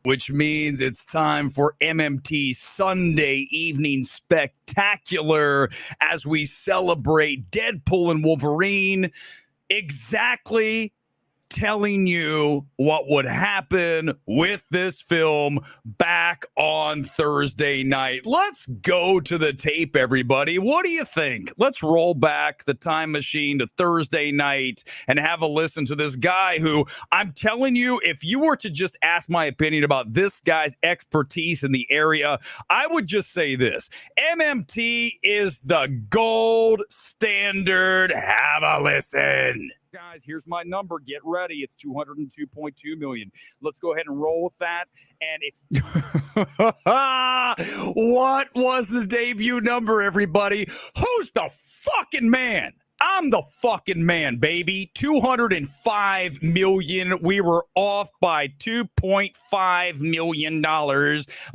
which means it's time for MMT Sunday Evening Spectacular as we celebrate Deadpool and Wolverine, exactly telling you what would happen with this film back on Thursday night. Let's go to the tape, everybody. What do you think? Let's roll back the time machine to Thursday night and have a listen to this guy who, I'm telling you, if you were to just ask my opinion about this guy's expertise in the area, I would just say this. MMT is the gold standard. Have a listen. Guys, here's my number. Get ready. It's 202.2 million. Let's go ahead and roll with that. And if what was the debut number, everybody? Who's the fucking man? I'm the fucking man, baby. 205 million. We were off by $2.5 million,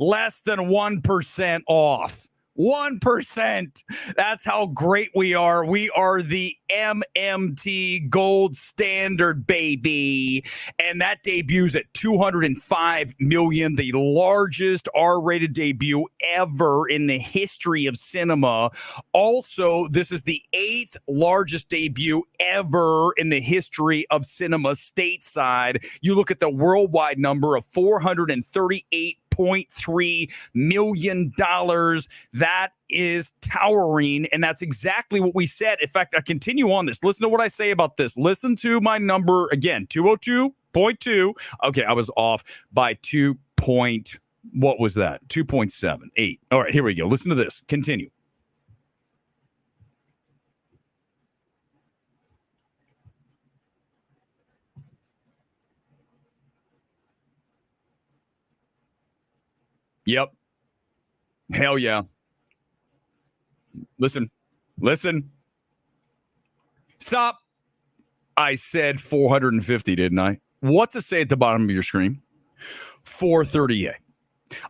less than 1% off. 1%. That's how great we are. We are the MMT gold standard, baby. And that debuts at 205 million, the largest R-rated debut ever in the history of cinema. Also, this is the 8th largest debut ever in the history of cinema stateside. You look at the worldwide number of 438.3 million. That is towering, and that's exactly what we said. In fact, I continue on this. Listen to what I say about this. Listen to my number again, 202.2. Okay, I was off by what was that? 2.78. All right, here we go. Listen to this. Continue. Yep. Hell yeah. Listen. Stop. I said 450, didn't I? What's it say at the bottom of your screen? 438.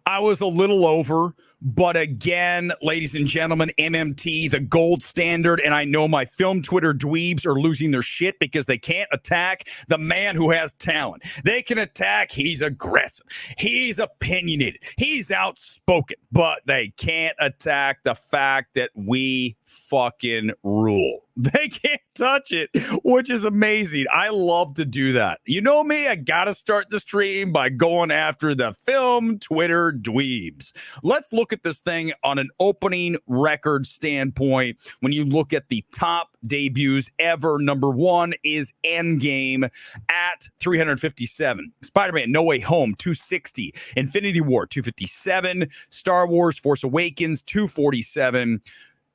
I was a little over, but again, ladies and gentlemen, MMT, the gold standard, and I know my film Twitter dweebs are losing their shit because they can't attack the man who has talent. They can attack, he's aggressive, he's opinionated, he's outspoken, but they can't attack the fact that we fucking rule. They can't touch it, which is amazing. I love to do that. You know me, I gotta start the stream by going after the film Twitter dweebs. Let's look at this thing on an opening record standpoint. When you look at the top debuts ever, number one is Endgame at 357. Spider-Man No Way Home, 260. Infinity War, 257. Star Wars Force Awakens, 247.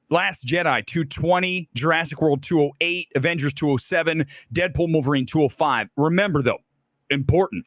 Last Jedi, 220, Jurassic World, 208, Avengers, 207, Deadpool and Wolverine, 205. Remember, though, important,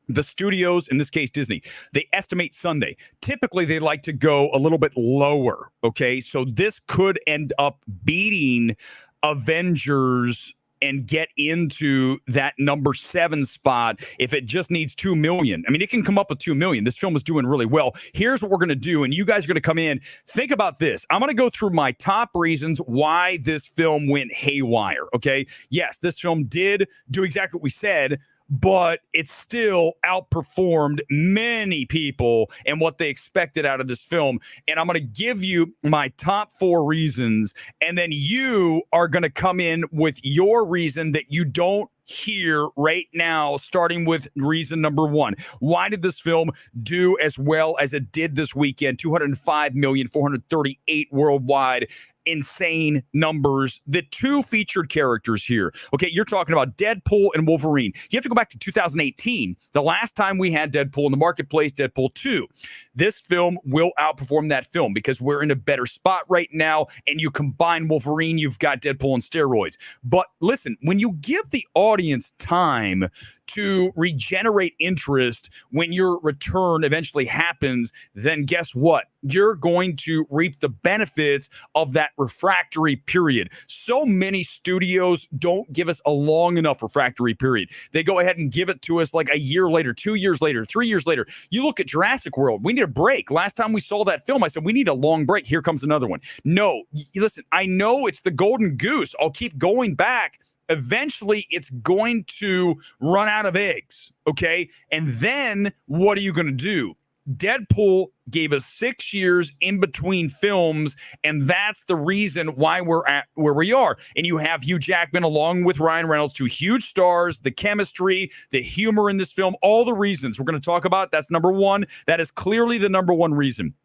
the studios, in this case Disney, they estimate Sunday. Typically, they like to go a little bit lower, okay? So this could end up beating Avengers and get into that number 7 spot if it just needs 2 million. I mean, it can come up with 2 million. This film is doing really well. Here's what we're going to do, and you guys are going to come in. Think about this. I'm going to go through my top reasons why this film went haywire, okay? Yes, this film did do exactly what we said, but it still outperformed many people and what they expected out of this film. And I'm going to give you my top 4 reasons, and then you are going to come in with your reason that you don't hear right now, starting with reason number 1. Why did this film do as well as it did this weekend? 205,438 worldwide. Insane numbers. The 2 featured characters here. Okay, you're talking about Deadpool and Wolverine. You have to go back to 2018. The last time we had Deadpool in the marketplace, Deadpool 2. This film will outperform that film because we're in a better spot right now, and you combine Wolverine, you've got Deadpool on steroids. But listen, when you give the audience time to regenerate interest when your return eventually happens, then guess what? You're going to reap the benefits of that refractory period. So many studios don't give us a long enough refractory period. They go ahead and give it to us like a year later, 2 years later, 3 years later. You look at Jurassic World, we need a break. Last time we saw that film, I said, we need a long break. Here comes another one. No, listen, I know it's the golden goose. I'll keep going back eventually it's going to run out of eggs, okay? And then what are you going to do? Deadpool gave us 6 years in between films, and that's the reason why we're at where we are. And you have Hugh Jackman along with Ryan Reynolds, two huge stars, the chemistry, the humor in this film, all the reasons we're going to talk about. That's number one. That is clearly the number one reason.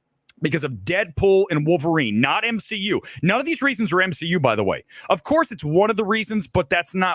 Because of Deadpool and Wolverine, not MCU. None of these reasons are MCU, by the way. Of course, it's one of the reasons, but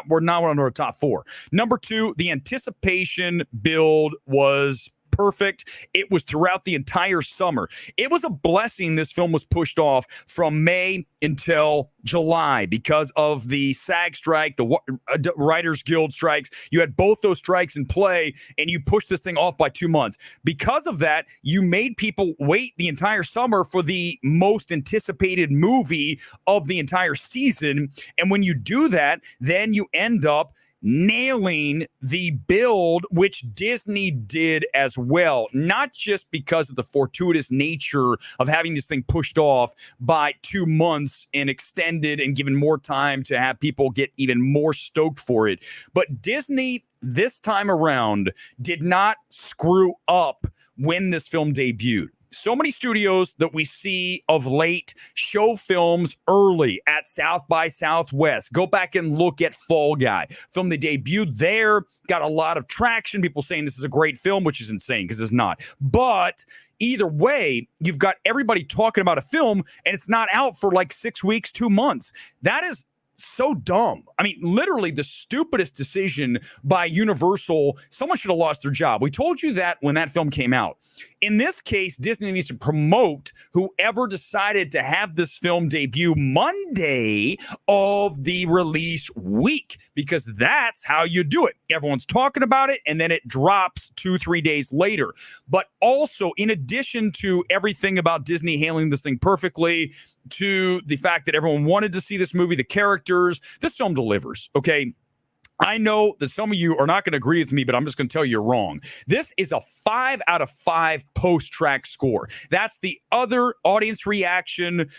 we're not on our top four. Number two, the anticipation build was perfect. It was throughout the entire summer. It was a blessing this film was pushed off from May until July because of the SAG strike, the Writers Guild strikes. You had both those strikes in play, and you pushed this thing off by 2 months. Because of that, you made people wait the entire summer for the most anticipated movie of the entire season. And when you do that, then you end up nailing the build, which Disney did as well, not just because of the fortuitous nature of having this thing pushed off by 2 months and extended and given more time to have people get even more stoked for it, but Disney this time around did not screw up when this film debuted. So many studios that we see of late show films early at South by Southwest. Go back and look at Fall Guy. Film they debuted there, got a lot of traction. People saying this is a great film, which is insane because it's not. But either way, you've got everybody talking about a film and it's not out for like 6 weeks, 2 months. That is so dumb. I mean, literally the stupidest decision by Universal. Someone should have lost their job. We told you that when that film came out. In this case, Disney needs to promote whoever decided to have this film debut Monday of the release week, because that's how you do it. Everyone's talking about it, and then it drops 2-3 days later. But also, in addition to everything about Disney handling this thing perfectly, to the fact that everyone wanted to see this movie, the characters, this film delivers, okay? I know that some of you are not going to agree with me, but I'm just going to tell you you're wrong. This is a 5 out of 5 post-track score. That's the other audience reaction,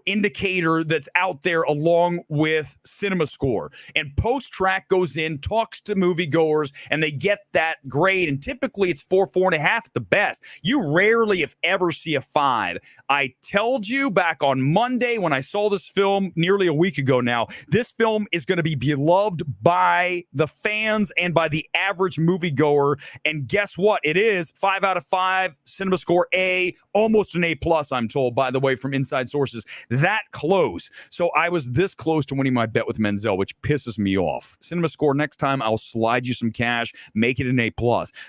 indicator that's out there along with Cinema Score. And post-track goes in, talks to moviegoers, and they get that grade. And typically it's 4.5 at the best. You rarely, if ever, see a 5. I told you back on Monday when I saw this film nearly a week ago now, this film is going to be beloved by the fans and by the average moviegoer. And guess what? It is 5 out of 5, Cinema Score A, almost an A+, I'm told, by the way, from inside sources. That close. So I was this close to winning my bet with Menzel, which pisses me off. Cinema Score, next time I'll slide you some cash, make it an A+.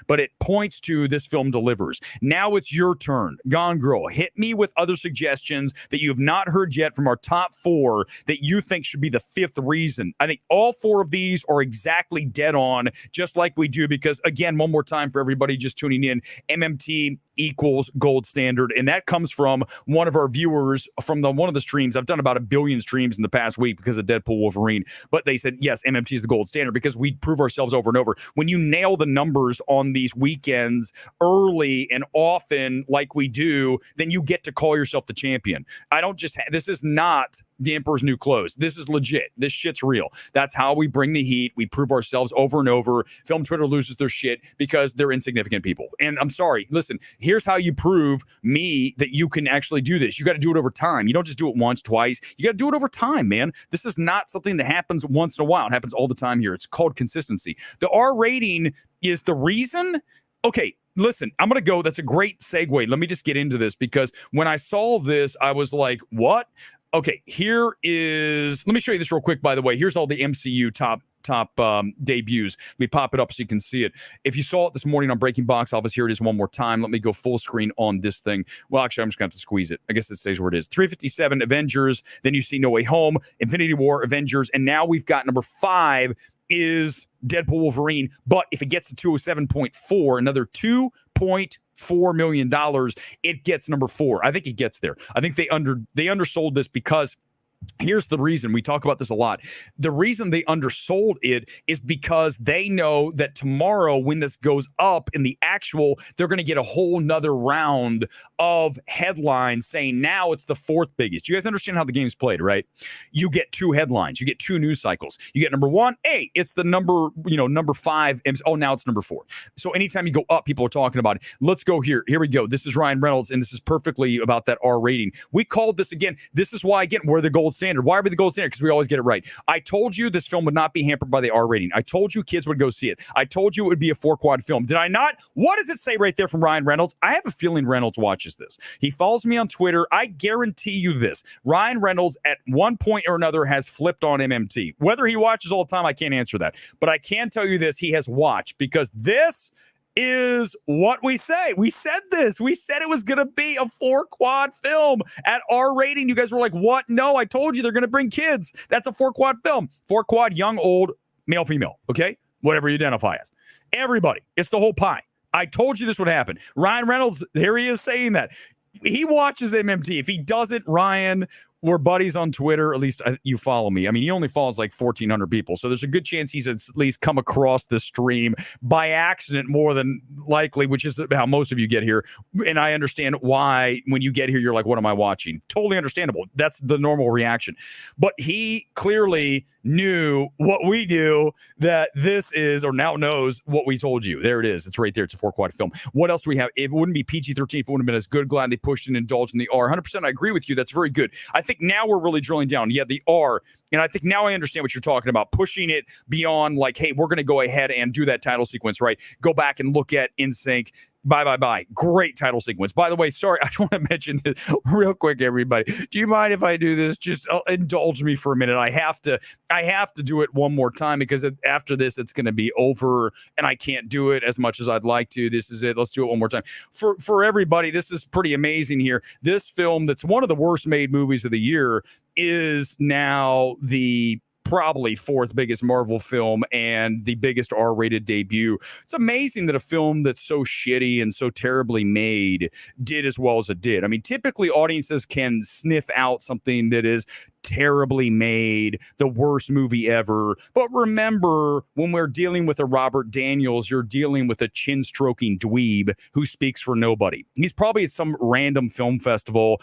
But it points to this film delivers. Now it's your turn. Gone Girl, hit me with other suggestions that you have not heard yet from our top 4 that you think should be the 5th reason. I think all 4 of these are exactly dead on, just like we do, because, again, one more time for everybody just tuning in, MMT equals gold standard, and that comes from one of our viewers from one of the streams. I've done about 1 billion streams in the past week because of Deadpool Wolverine, but they said yes, MMT is the gold standard because we prove ourselves over and over. When you nail the numbers on these weekends early and often like we do, then you get to call yourself the champion. I don't just this is not the Emperor's New Clothes. This is legit. This shit's real. That's how we bring the heat. We prove ourselves over and over. Film Twitter loses their shit because they're insignificant people. And I'm sorry. Listen, here's how you prove me that you can actually do this. You got to do it over time. You don't just do it once, twice. You got to do it over time, man. This is not something that happens once in a while. It happens all the time here. It's called consistency. The R rating is the reason. Okay, listen, I'm going to go. That's a great segue. Let me just get into this because when I saw this, I was like, what? Okay, here is, let me show you this real quick, by the way. Here's all the MCU top debuts. Let me pop it up so you can see it. If you saw it this morning on Breaking Box Office, here it is one more time. Let me go full screen on this thing. Well, actually, I'm just going to have to squeeze it. I guess it stays where it is. 357, Avengers. Then you see No Way Home, Infinity War, Avengers. And now we've got number 5 is Deadpool Wolverine. But if it gets to 207.4, another $2.4 million, it gets number 4. I think it gets there. I think they undersold this because Here's the reason. We talk about this a lot. The reason they undersold it is because they know that tomorrow, when this goes up in the actual, they're going to get a whole nother round of headlines saying now it's the fourth biggest. You guys understand how the game's played, right? You get two headlines. You get two news cycles. You get number one, hey, it's the number 5. Oh, now it's number 4. So anytime you go up, people are talking about it. Let's go here. Here we go. This is Ryan Reynolds, and this is perfectly about that R rating. We called this again. This is why, again, we're the gold standard. Why are we the gold standard? Because we always get it right. I told you this film would not be hampered by the R rating. I told you kids would go see it. I told you it would be a 4-quad film. Did I not? What does it say right there from Ryan Reynolds? I have a feeling Reynolds watches this. He follows me on Twitter. I guarantee you this. Ryan Reynolds at one point or another has flipped on MMT. Whether he watches all the time, I can't answer that. But I can tell you this. He has watched, because this is what we say. We said this. We said it was going to be a 4-quad film at R rating. You guys were like, what? No, I told you they're going to bring kids. That's a 4-quad film. 4-quad, young, old, male, female. Okay? Whatever you identify as. Everybody. It's the whole pie. I told you this would happen. Ryan Reynolds, here he is saying that. He watches MMT. If he doesn't, Ryan, we're buddies on Twitter. At least you follow me. I mean, he only follows like 1,400 people. So there's a good chance he's at least come across the stream by accident more than likely, which is how most of you get here. And I understand why when you get here, you're like, what am I watching? Totally understandable. That's the normal reaction. But he clearly knew what we knew, that this is, or now knows what we told you. There it is. It's right there. It's a 4-quad film. What else do we have? If it wouldn't be PG-13, if it wouldn't have been as good, glad they pushed and indulged in the R. 100%, I agree with you. That's very good. I think now we're really drilling down. Yeah, the R. And I think now I understand what you're talking about. Pushing it beyond like, hey, we're going to go ahead and do that title sequence, right? Go back and look at NSYNC. Bye, bye, bye. Great title sequence. By the way, sorry, I want to mention this real quick, everybody. Do you mind if I do this? Just indulge me for a minute. I have to do it one more time, because after this, it's going to be over, and I can't do it as much as I'd like to. This is it. Let's do it one more time. For everybody, this is pretty amazing here. This film, that's one of the worst made movies of the year, is now the probably 4th biggest Marvel film and the biggest R-rated debut. It's amazing that a film that's so shitty and so terribly made did as well as it did. I mean, typically audiences can sniff out something that is terribly made, the worst movie ever. But remember, when we're dealing with a Robert Daniels, you're dealing with a chin-stroking dweeb who speaks for nobody. He's probably at some random film festival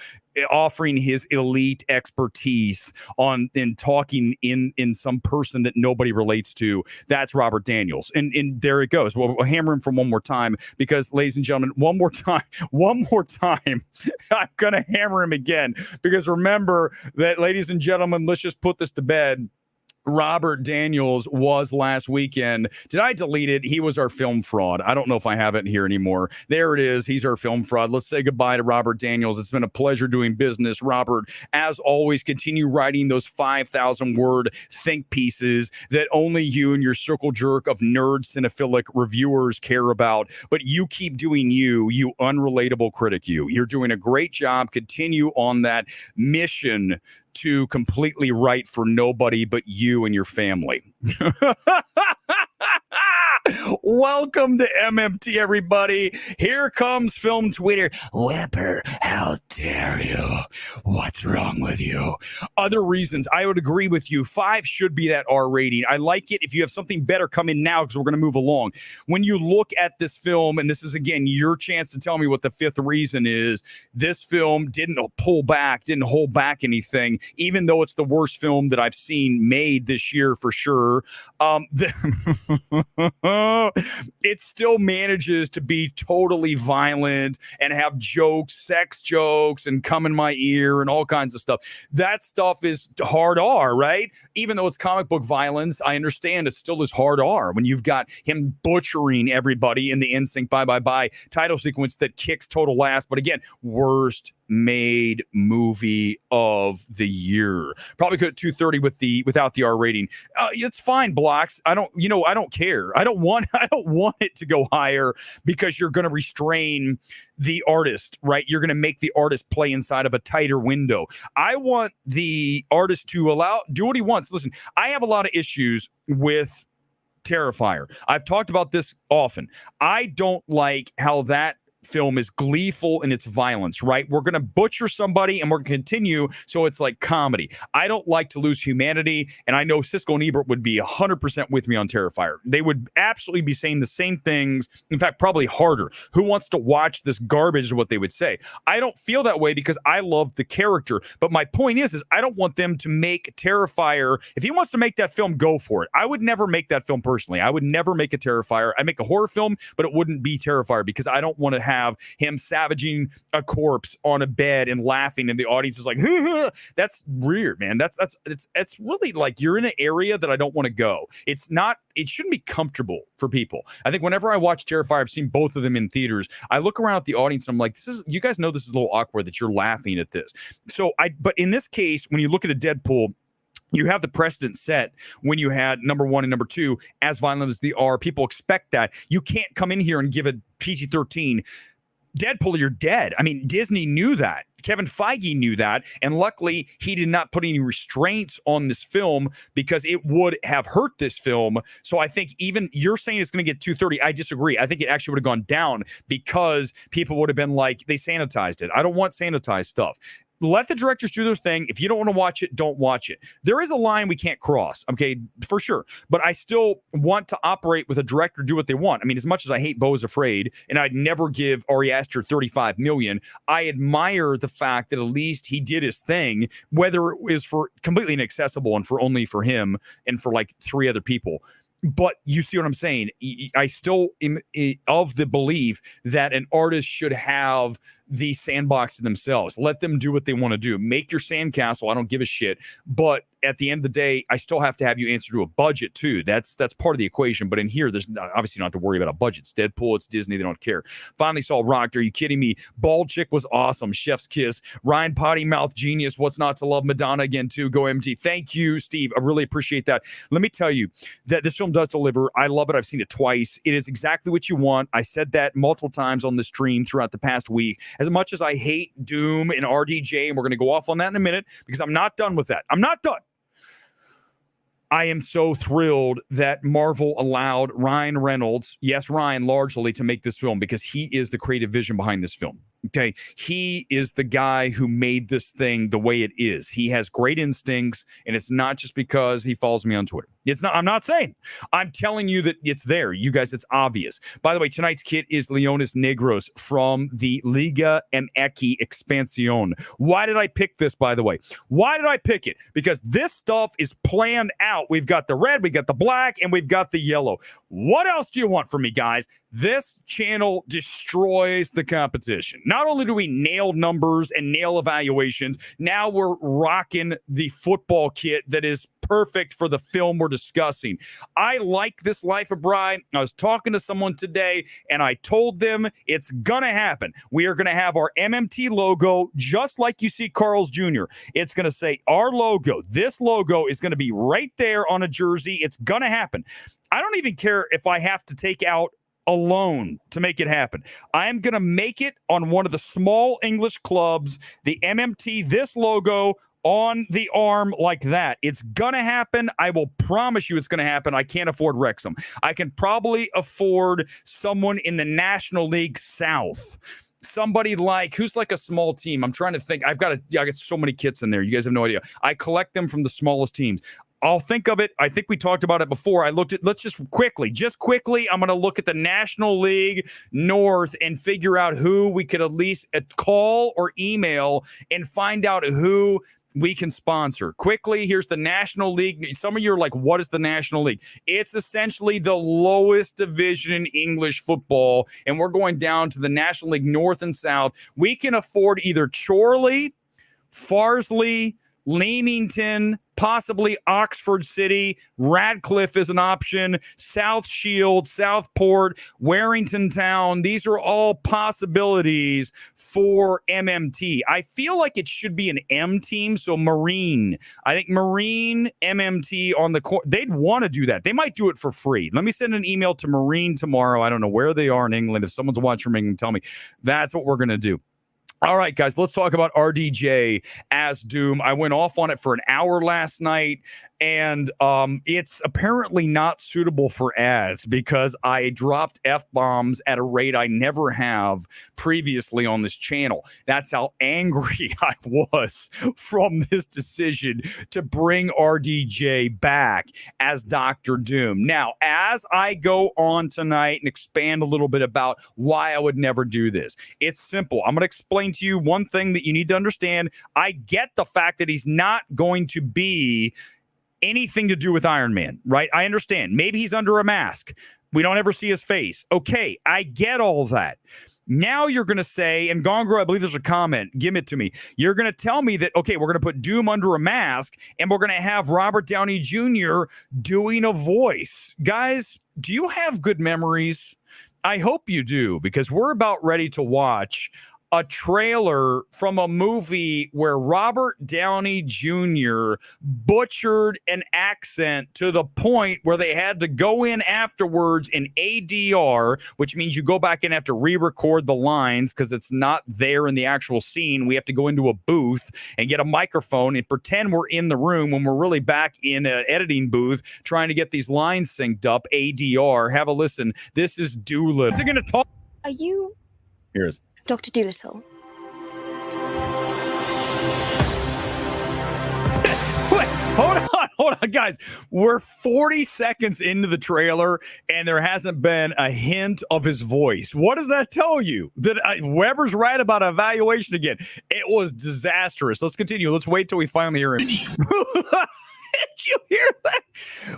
offering his elite expertise in talking in some person that nobody relates to. That's Robert Daniels. And there it goes. We'll hammer him from one more time, because, ladies and gentlemen, one more time, I'm going to hammer him again, because remember that, ladies and gentlemen, let's just put this to bed. Robert Daniels was last weekend. Did I delete it? He was our film fraud. I don't know if I have it here anymore. There it is. He's our film fraud. Let's say goodbye to Robert Daniels. It's been a pleasure doing business. Robert, as always, continue writing those 5,000-word think pieces that only you and your circle jerk of nerd cinephilic reviewers care about. But you keep doing you unrelatable critic you. You're doing a great job. Continue on that mission to completely write for nobody but you and your family. Welcome to MMT, everybody. Here comes Film Twitter. Whipper, how dare you? What's wrong with you? Other reasons, I would agree with you. 5 should be that R rating. I like it. If you have something better, come in now, because we're going to move along. When you look at this film, and this is, again, your chance to tell me what the 5th reason is, this film didn't hold back anything, even though it's the worst film that I've seen made this year for sure. It still manages to be totally violent and have jokes, sex jokes, and come in my ear and all kinds of stuff. That stuff is hard R, right? Even though it's comic book violence, I understand it still is hard R when you've got him butchering everybody in the NSYNC Bye Bye Bye title sequence that kicks total ass. But again, worst made movie of the year. Probably could at 230 without the R rating. It's fine, Blocks. I don't care. I don't want it to go higher, because you're going to restrain the artist, right? You're going to make the artist play inside of a tighter window. I want the artist to do what he wants. Listen, I have a lot of issues with Terrifier. I've talked about this often. I don't like how that film is gleeful in its violence, right? We're going to butcher somebody and we're going to continue. So it's like comedy. I don't like to lose humanity. And I know Siskel and Ebert would be 100% with me on Terrifier. They would absolutely be saying the same things. In fact, probably harder. Who wants to watch this garbage is what they would say. I don't feel that way because I love the character. But my point is I don't want them to make Terrifier. If he wants to make that film, go for it. I would never make that film personally. I would never make a Terrifier. I make a horror film, but it wouldn't be Terrifier because I don't want to have him savaging a corpse on a bed and laughing, and the audience is like, that's weird, man. It's really like you're in an area that I don't want to go. It shouldn't be comfortable for people. I think whenever I watch Terrifier, I've seen both of them in theaters. I look around at the audience and I'm like, you guys know this is a little awkward that you're laughing at this. But in this case, when you look at a Deadpool, you have the precedent set when you had number 1 and number 2, as violent as they are. People expect that. You can't come in here and give a PG-13. Deadpool, you're dead. I mean, Disney knew that. Kevin Feige knew that. And luckily, he did not put any restraints on this film because it would have hurt this film. So I think even you're saying it's going to get 230. I disagree. I think it actually would have gone down because people would have been like, they sanitized it. I don't want sanitized stuff. Let the directors do their thing. If you don't want to watch it, don't watch it. There is a line we can't cross, okay, for sure. But I still want to operate with a director, do what they want. I mean, as much as I hate Beau is Afraid, and I'd never give Ari Aster $35 million, I admire the fact that at least he did his thing, whether it was for completely inaccessible and for only for him and for like 3 other people. But you see what I'm saying? I still am of the belief that an artist should have the sandbox to themselves. Let them do what they want to do. Make your sandcastle. I don't give a shit. But at the end of the day, I still have to have you answer to a budget too. That's part of the equation. But in here, there's obviously not to worry about a budget. It's Deadpool. It's Disney. They don't care. Finally saw Rocked. Are you kidding me? Bald Chick was awesome. Chef's Kiss. Ryan Potty Mouth Genius. What's not to love? Madonna again too. Go MT. Thank you, Steve. I really appreciate that. Let me tell you that this film does deliver. I love it. I've seen it twice. It is exactly what you want. I said that multiple times on the stream throughout the past week. As much as I hate Doom and RDJ, and we're going to go off on that in a minute because I'm not done with that. I'm not done. I am so thrilled that Marvel allowed Ryan Reynolds, yes, Ryan largely, to make this film because he is the creative vision behind this film. Okay, he is the guy who made this thing the way it is. He has great instincts, and it's not just because he follows me on Twitter. It's not. I'm not saying. I'm telling you that it's there. You guys, it's obvious. By the way, tonight's kit is Leones Negros from the Liga MX Expansión. Why did I pick this, by the way? Why did I pick it? Because this stuff is planned out. We've got the red, we got the black, and we've got the yellow. What else do you want from me, guys? This channel destroys the competition. Not only do we nail numbers and nail evaluations, now we're rocking the football kit that is perfect for the film we're discussing. I like this Life of Brian. I was talking to someone today, and I told them it's going to happen. We are going to have our MMT logo, just like you see Carl's Jr. It's going to say our logo. This logo is going to be right there on a jersey. It's going to happen. I don't even care if I have to take out a loan to make it happen. I'm going to make it on one of the small English clubs, the MMT, this logo on the arm like that. It's going to happen. I will promise you it's going to happen. I can't afford Wrexham. I can probably afford someone in the National League South. Somebody like, who's like a small team? I'm trying to think. I got so many kits in there. You guys have no idea. I collect them from the smallest teams. I'll think of it. I think we talked about it before. Let's just quickly, I'm going to look at the National League North and figure out who we could at least call or email and find out who we can sponsor. Quickly, here's the National League. Some of you are like, what is the National League? It's essentially the lowest division in English football, and we're going down to the National League North and South. We can afford either Chorley, Farsley, Leamington, possibly Oxford City. Radcliffe is an option. South Shield, Southport, Warrington Town. These are all possibilities for MMT. I feel like it should be an M team, so Marine. I think Marine, MMT on the court. They'd want to do that. They might do it for free. Let me send an email to Marine tomorrow. I don't know where they are in England. If someone's watching from England, tell me. That's what we're going to do. All right, guys, let's talk about RDJ as Doom. I went off on it for an hour last night. And it's apparently not suitable for ads because I dropped F-bombs at a rate I never have previously on this channel. That's how angry I was from this decision to bring RDJ back as Dr. Doom. Now, as I go on tonight and expand a little bit about why I would never do this, it's simple. I'm going to explain to you one thing that you need to understand. I get the fact that he's not going to be anything to do with Iron Man, right? I understand. Maybe he's under a mask. We don't ever see his face. Okay, I get all that. Now you're going to say, and Gongro, I believe there's a comment. Give it to me. You're going to tell me that, okay, we're going to put Doom under a mask and we're going to have Robert Downey Jr. doing a voice. Guys, do you have good memories? I hope you do, because we're about ready to watch a trailer from a movie where Robert Downey Jr. butchered an accent to the point where they had to go in afterwards in ADR, which means you go back and have to re-record the lines because it's not there in the actual scene. We have to go into a booth and get a microphone and pretend we're in the room when we're really back in an editing booth trying to get these lines synced up. ADR. Have a listen. This is Doolittle. Is it going to talk? Are you Here's Dr. Doolittle? Wait, hold on, guys. We're 40 seconds into the trailer, and there hasn't been a hint of his voice. What does that tell you? That Weber's right about evaluation again. It was disastrous. Let's continue. Let's wait till we finally hear him. Did you hear that?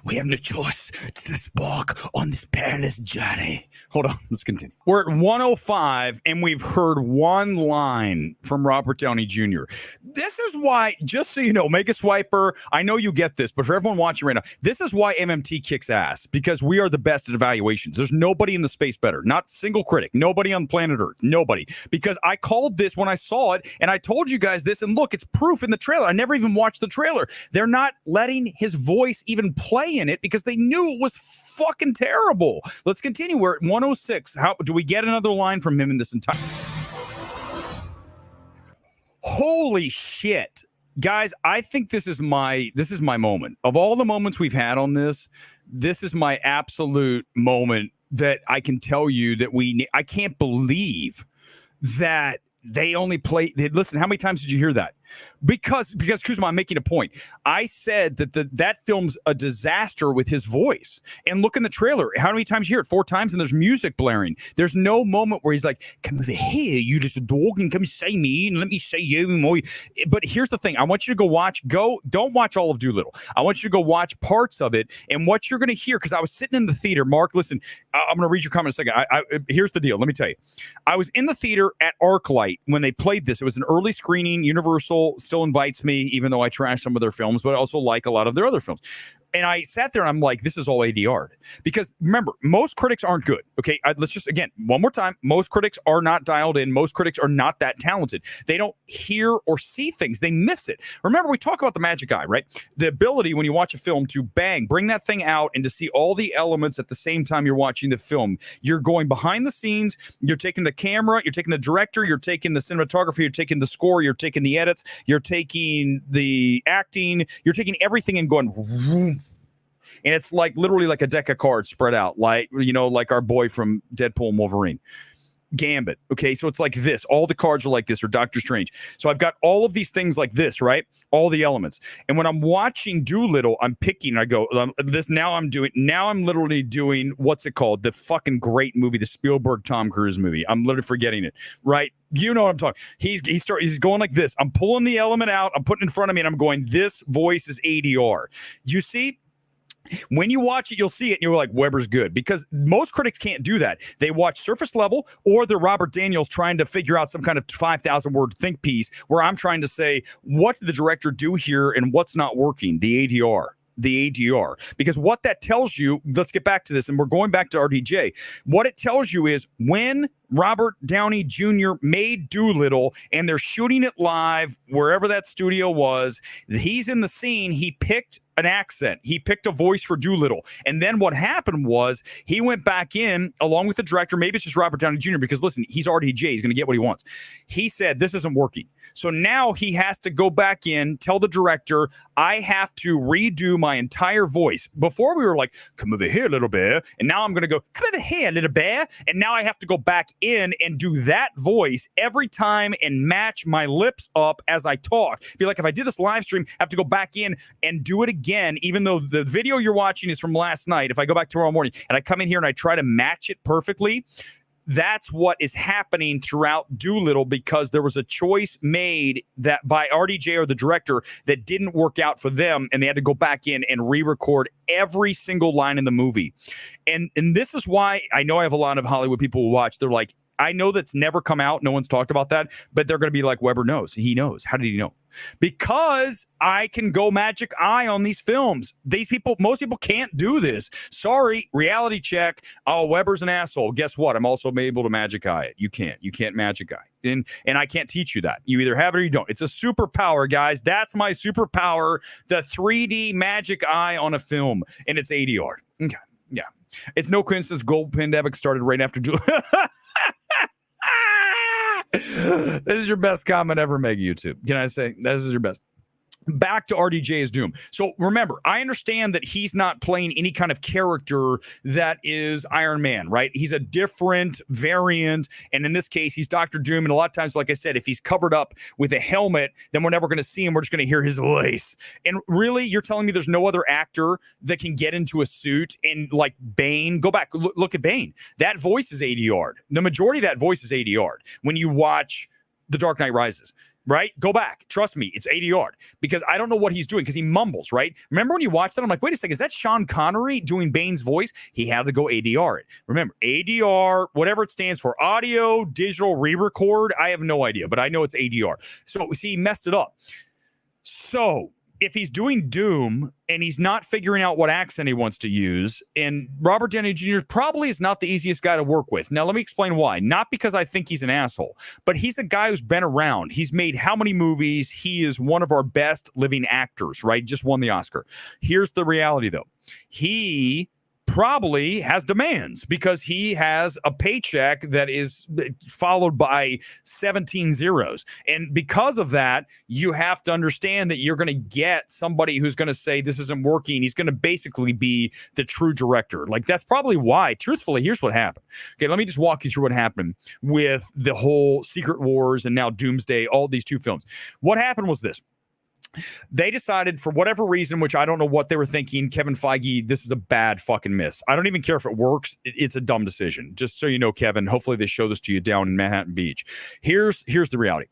We have no choice to spark on this perilous journey. Hold on, let's continue. We're at 105, and we've heard one line from Robert Downey Jr. This is why, just so you know, Mega Swiper, I know you get this, but for everyone watching right now, this is why MMT kicks ass, because we are the best at evaluations. There's nobody in the space better. Not a single critic. Nobody on planet Earth. Nobody. Because I called this when I saw it, and I told you guys this, and look, it's proof in the trailer. I never even watched the trailer. They're not letting his voice even play in it because they knew it was fucking terrible. Let's continue. We're at 106. How do we get another line from him in this entire? Holy shit. Guys, I think this is my moment. Of all the moments we've had on this is my absolute moment that I can tell you that I can't believe that they only play. Listen, how many times did you hear that? Because Kuzma, I'm making a point. I said that that film's a disaster with his voice. And look in the trailer. How many times you hear it? 4 times, and there's music blaring. There's no moment where he's like, come over here, you little dog, and come say me, and let me say you. But here's the thing. I want you to don't watch all of Doolittle. I want you to go watch parts of it, and what you're going to hear, because I was sitting in the theater. Mark, listen, I'm going to read your comment in a second. Here's the deal. Let me tell you. I was in the theater at ArcLight when they played this. It was an early screening. Universal still invites me, even though I trash some of their films, but I also like a lot of their other films. And I sat there and I'm like, this is all ADR'd. Because remember, most critics aren't good. Okay, let's just, again, one more time. Most critics are not dialed in. Most critics are not that talented. They don't hear or see things. They miss it. Remember, we talk about the magic eye, right? The ability when you watch a film to bring that thing out and to see all the elements at the same time you're watching the film. You're going behind the scenes. You're taking the camera. You're taking the director. You're taking the cinematography. You're taking the score. You're taking the edits. You're taking the acting. You're taking everything and going... Vroom. And it's like literally like a deck of cards spread out, like, you know, like our boy from Deadpool and Wolverine. Gambit. Okay, so it's like this. All the cards are like this, or Doctor Strange. So I've got all of these things like this, right? All the elements. And when I'm watching Doolittle, I'm picking. I go, now I'm literally doing what's it called? The fucking great movie, the Spielberg Tom Cruise movie. I'm literally forgetting it, right? You know what I'm talking. He's going like this. I'm pulling the element out. I'm putting it in front of me, and I'm going, this voice is ADR. You see? When you watch it, you'll see it, and you're like, Weber's good. Because most critics can't do that. They watch surface level, or they're Robert Daniels trying to figure out some kind of 5,000-word think piece where I'm trying to say, what did the director do here and what's not working? The ADR. Because what that tells you, let's get back to this, and we're going back to RDJ. What it tells you is when Robert Downey Jr. made Doolittle, and they're shooting it live wherever that studio was. He's in the scene. He picked an accent. He picked a voice for Doolittle. And then what happened was he went back in along with the director. Maybe it's just Robert Downey Jr. because, listen, he's RDJ. He's going to get what he wants. He said, this isn't working. So now he has to go back in, tell the director, I have to redo my entire voice. Before we were like, come over here, little bear. And now I'm going to go, come over here, little bear. And now I have to go back in and do that voice every time and match my lips up as I talk. Be like, if I did this live stream, I have to go back in and do it again, even though the video you're watching is from last night. If I go back tomorrow morning and I come in here and I try to match it perfectly, that's what is happening throughout Doolittle, because there was a choice made that by RDJ or the director that didn't work out for them, and they had to go back in and re-record every single line in the movie. And this is why I know I have a lot of Hollywood people who watch. They're like, I know that's never come out. No one's talked about that, but they're going to be like, Weber knows. He knows. How did he know? Because I can go magic eye on these films. These people, most people can't do this. Sorry, reality check. Oh, Weber's an asshole. Guess what? I'm also able to magic eye it. You can't. You can't magic eye. And I can't teach you that. You either have it or you don't. It's a superpower, guys. That's my superpower. The 3D magic eye on a film. And it's ADR. Okay. Yeah. It's no coincidence gold pandemic started right after This is your best comment ever, Meg YouTube. Can I say this is your best? Back to RDJ's Doom. So remember, I understand that he's not playing any kind of character that is Iron Man, right? He's a different variant. And in this case, he's Dr. Doom. And a lot of times, like I said, if he's covered up with a helmet, then we're never going to see him. We're just going to hear his voice. And really, you're telling me there's no other actor that can get into a suit and like Bane? Go back, look at Bane. That voice is ADR'd. The majority of that voice is ADR'd when you watch The Dark Knight Rises. Right? Go back. Trust me, it's ADR because I don't know what he's doing because he mumbles, right? Remember when you watch that? I'm like, wait a second, is that Sean Connery doing Bane's voice? He had to go ADR it. Remember, ADR, whatever it stands for, audio, digital, re-record, I have no idea, but I know it's ADR. So, see, he messed it up. So, if he's doing Doom and he's not figuring out what accent he wants to use, and Robert Downey Jr. probably is not the easiest guy to work with. Now, let me explain why. Not because I think he's an asshole, but he's a guy who's been around. He's made how many movies? He is one of our best living actors, right? Just won the Oscar. Here's the reality, though. He probably has demands because he has a paycheck that is followed by 17 zeros. And because of that, you have to understand that you're going to get somebody who's going to say this isn't working. He's going to basically be the true director. Like, that's probably why. Truthfully, here's what happened. Okay, let me just walk you through what happened with the whole Secret Wars and now Doomsday, all these two films. What happened was this. They decided, for whatever reason, which I don't know what they were thinking, Kevin Feige, this is a bad fucking miss. I don't even care if it works. It's a dumb decision. Just so you know, Kevin, hopefully they show this to you down in Manhattan Beach. Here's the reality.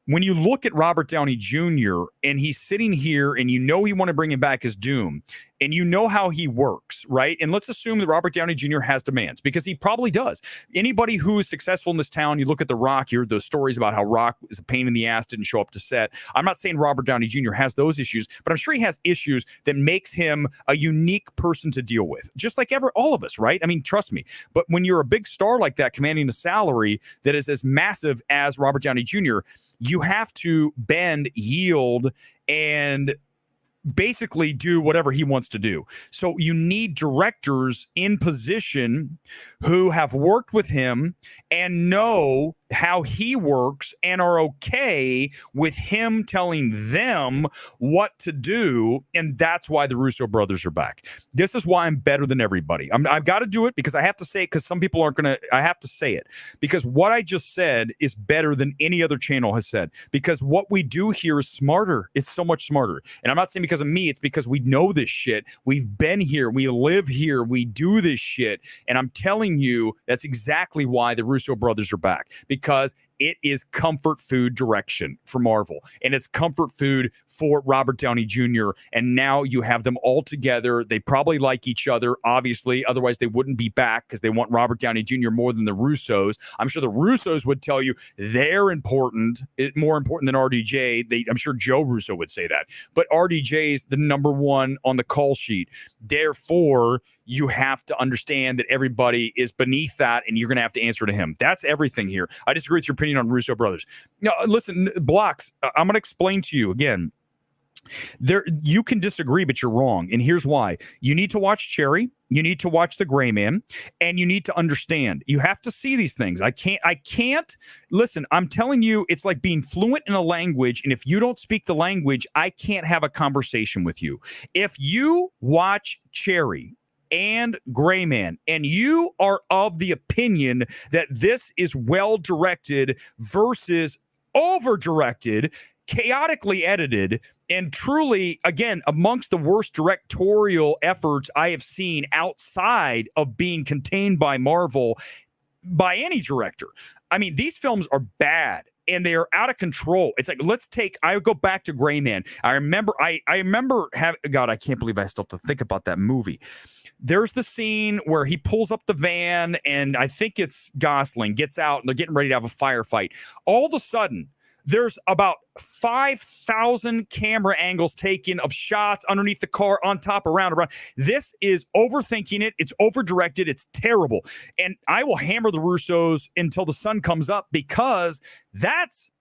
When you look at Robert Downey Jr. and he's sitting here and you know you want to bring him back as Doom and you know how he works, right? And let's assume that Robert Downey Jr. has demands because he probably does. Anybody who is successful in this town, you look at The Rock, you heard those stories about how Rock is a pain in the ass, didn't show up to set. I'm not saying Robert Downey Jr. has those issues, but I'm sure he has issues that makes him a unique person to deal with, just like all of us, right? I mean, trust me. But when you're a big star like that, commanding a salary that is as massive as Robert Downey Jr., you have to bend, yield, and basically do whatever he wants to do. So you need directors in position who have worked with him and know how he works and are okay with him telling them what to do. And that's why the Russo brothers are back. This is why I'm better than everybody. I've got to do it because I have to say it because some people aren't going to. I have to say it because what I just said is better than any other channel has said because what we do here is smarter. It's so much smarter. And I'm not saying because of me. It's because we know this shit. We've been here. We live here. We do this shit. And I'm telling you, that's exactly why the Russo brothers are back. Because It is comfort food direction for Marvel, and it's comfort food for Robert Downey Jr. And now you have them all together. They probably like each other, obviously. Otherwise, they wouldn't be back because they want Robert Downey Jr. more than the Russos. I'm sure the Russos would tell you they're important, more important than RDJ. I'm sure Joe Russo would say that. But RDJ is the number one on the call sheet. Therefore, you have to understand that everybody is beneath that, and you're going to have to answer to him. That's everything here. I disagree with your opinion on Russo brothers. Now, listen, Blocks, I'm going to explain to you again. You can disagree, but you're wrong. And here's why. You need to watch Cherry. You need to watch The Gray Man, and you need to understand. You have to see these things. I can't listen. I'm telling you, it's like being fluent in a language. And if you don't speak the language, I can't have a conversation with you. If you watch Cherry and Gray Man, and you are of the opinion that this is well directed versus over directed, chaotically edited, and truly, again, amongst the worst directorial efforts I have seen outside of being contained by Marvel by any director. I mean, these films are bad. And they are out of control. It's like, I go back to Gray Man. I remember God, I can't believe I still have to think about that movie. There's the scene where he pulls up the van, and I think it's Gosling gets out, and they're getting ready to have a firefight. All of a sudden, there's about 5,000 camera angles taken of shots underneath the car, on top, around. This is overthinking it. It's over-directed. It's terrible. And I will hammer the Russos until the sun comes up because that's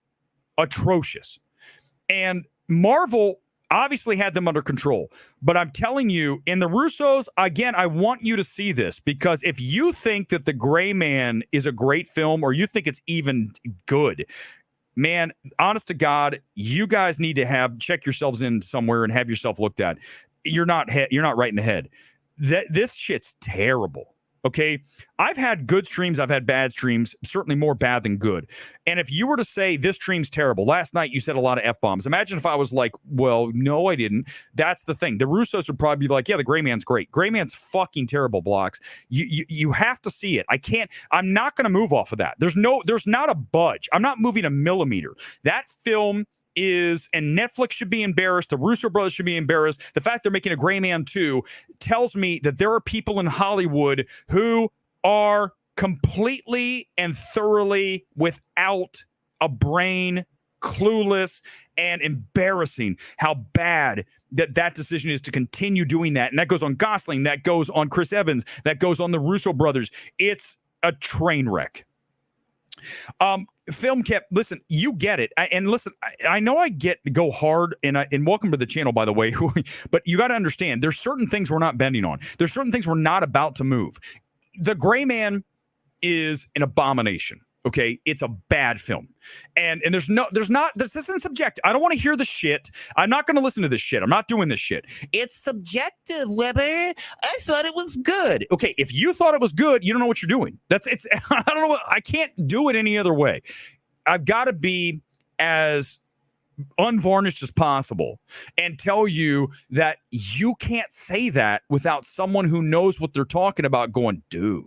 atrocious. And Marvel obviously had them under control. But I'm telling you, in the Russos, again, I want you to see this, because if you think that The Gray Man is a great film, or you think it's even good, man, honest to God, you guys need to check yourselves in somewhere and have yourself looked at. You're not right in the head. This shit's terrible. Okay, I've had good streams, I've had bad streams, certainly more bad than good. And if you were to say this stream's terrible, last night you said a lot of F-bombs. Imagine if I was like, well, no, I didn't. That's the thing. The Russos would probably be like, yeah, The Gray Man's great. Gray Man's fucking terrible, Blocks. You have to see it. I'm not going to move off of that. There's not a budge. I'm not moving a millimeter. That film and Netflix should be embarrassed. The Russo brothers should be embarrassed. The fact they're making a Gray Man 2 tells me that there are people in Hollywood who are completely and thoroughly without a brain, clueless, and embarrassing how bad that decision is to continue doing that. And that goes on Gosling, that goes on Chris Evans, that goes on the Russo brothers. It's a train wreck. Film Cap, listen, you get it. I know I go hard, and welcome to the channel, by the way, but you got to understand, there's certain things we're not bending on. There's certain things we're not about to move. The Gray Man is an abomination. Okay, it's a bad film, and this isn't subjective. I don't want to hear the shit. I'm not going to listen to this shit. I'm not doing this shit. It's subjective, Weber. I thought it was good. Okay, if you thought it was good, you don't know what you're doing. I don't know. I can't do it any other way. I've got to be as unvarnished as possible and tell you that you can't say that without someone who knows what they're talking about going, dude.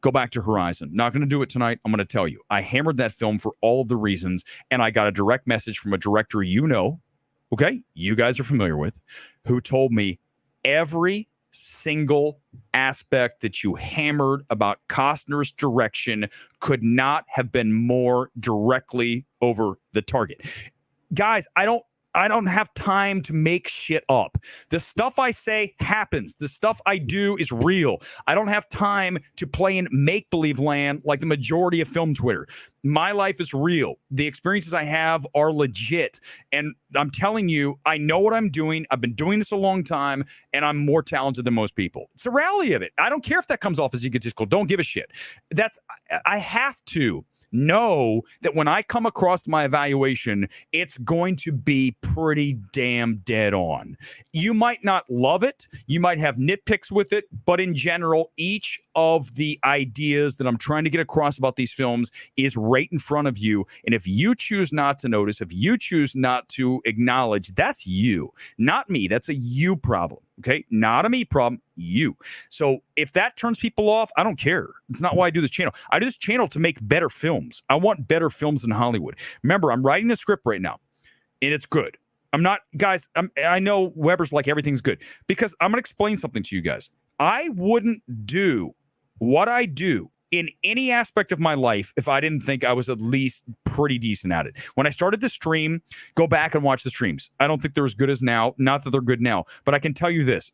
Go back to Horizon. Not going to do it tonight. I'm going to tell you. I hammered that film for all of the reasons, and I got a direct message from a director okay, you guys are familiar with, who told me every single aspect that you hammered about Costner's direction could not have been more directly over the target. Guys, I don't have time to make shit up. The stuff I say happens. The stuff I do is real. I don't have time to play in make-believe land like the majority of film Twitter. My life is real. The experiences I have are legit. And I'm telling you, I know what I'm doing. I've been doing this a long time, and I'm more talented than most people. It's a reality of it. I don't care if that comes off as egotistical. Don't give a shit. I have to know that when I come across my evaluation, it's going to be pretty damn dead on. You might not love it. You might have nitpicks with it, but in general, each of the ideas that I'm trying to get across about these films is right in front of you. And if you choose not to notice, if you choose not to acknowledge, that's you, not me. That's a you problem. Okay. Not a me problem, you. So if that turns people off, I don't care. It's not why I do this channel. I do this channel to make better films. I want better films in Hollywood. Remember, I'm writing a script right now and it's good. I'm not, guys, I know Weber's like everything's good because I'm going to explain something to you guys. I wouldn't do what I do in any aspect of my life if I didn't think I was at least pretty decent at it. When I started the stream, go back and watch the streams. I don't think they're as good as now. Not that they're good now, but I can tell you this.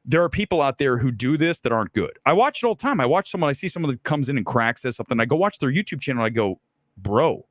There are people out there who do this that aren't good. I watch it all the time. I see someone that comes in and cracks, says something. I go watch their YouTube channel. I go, bro,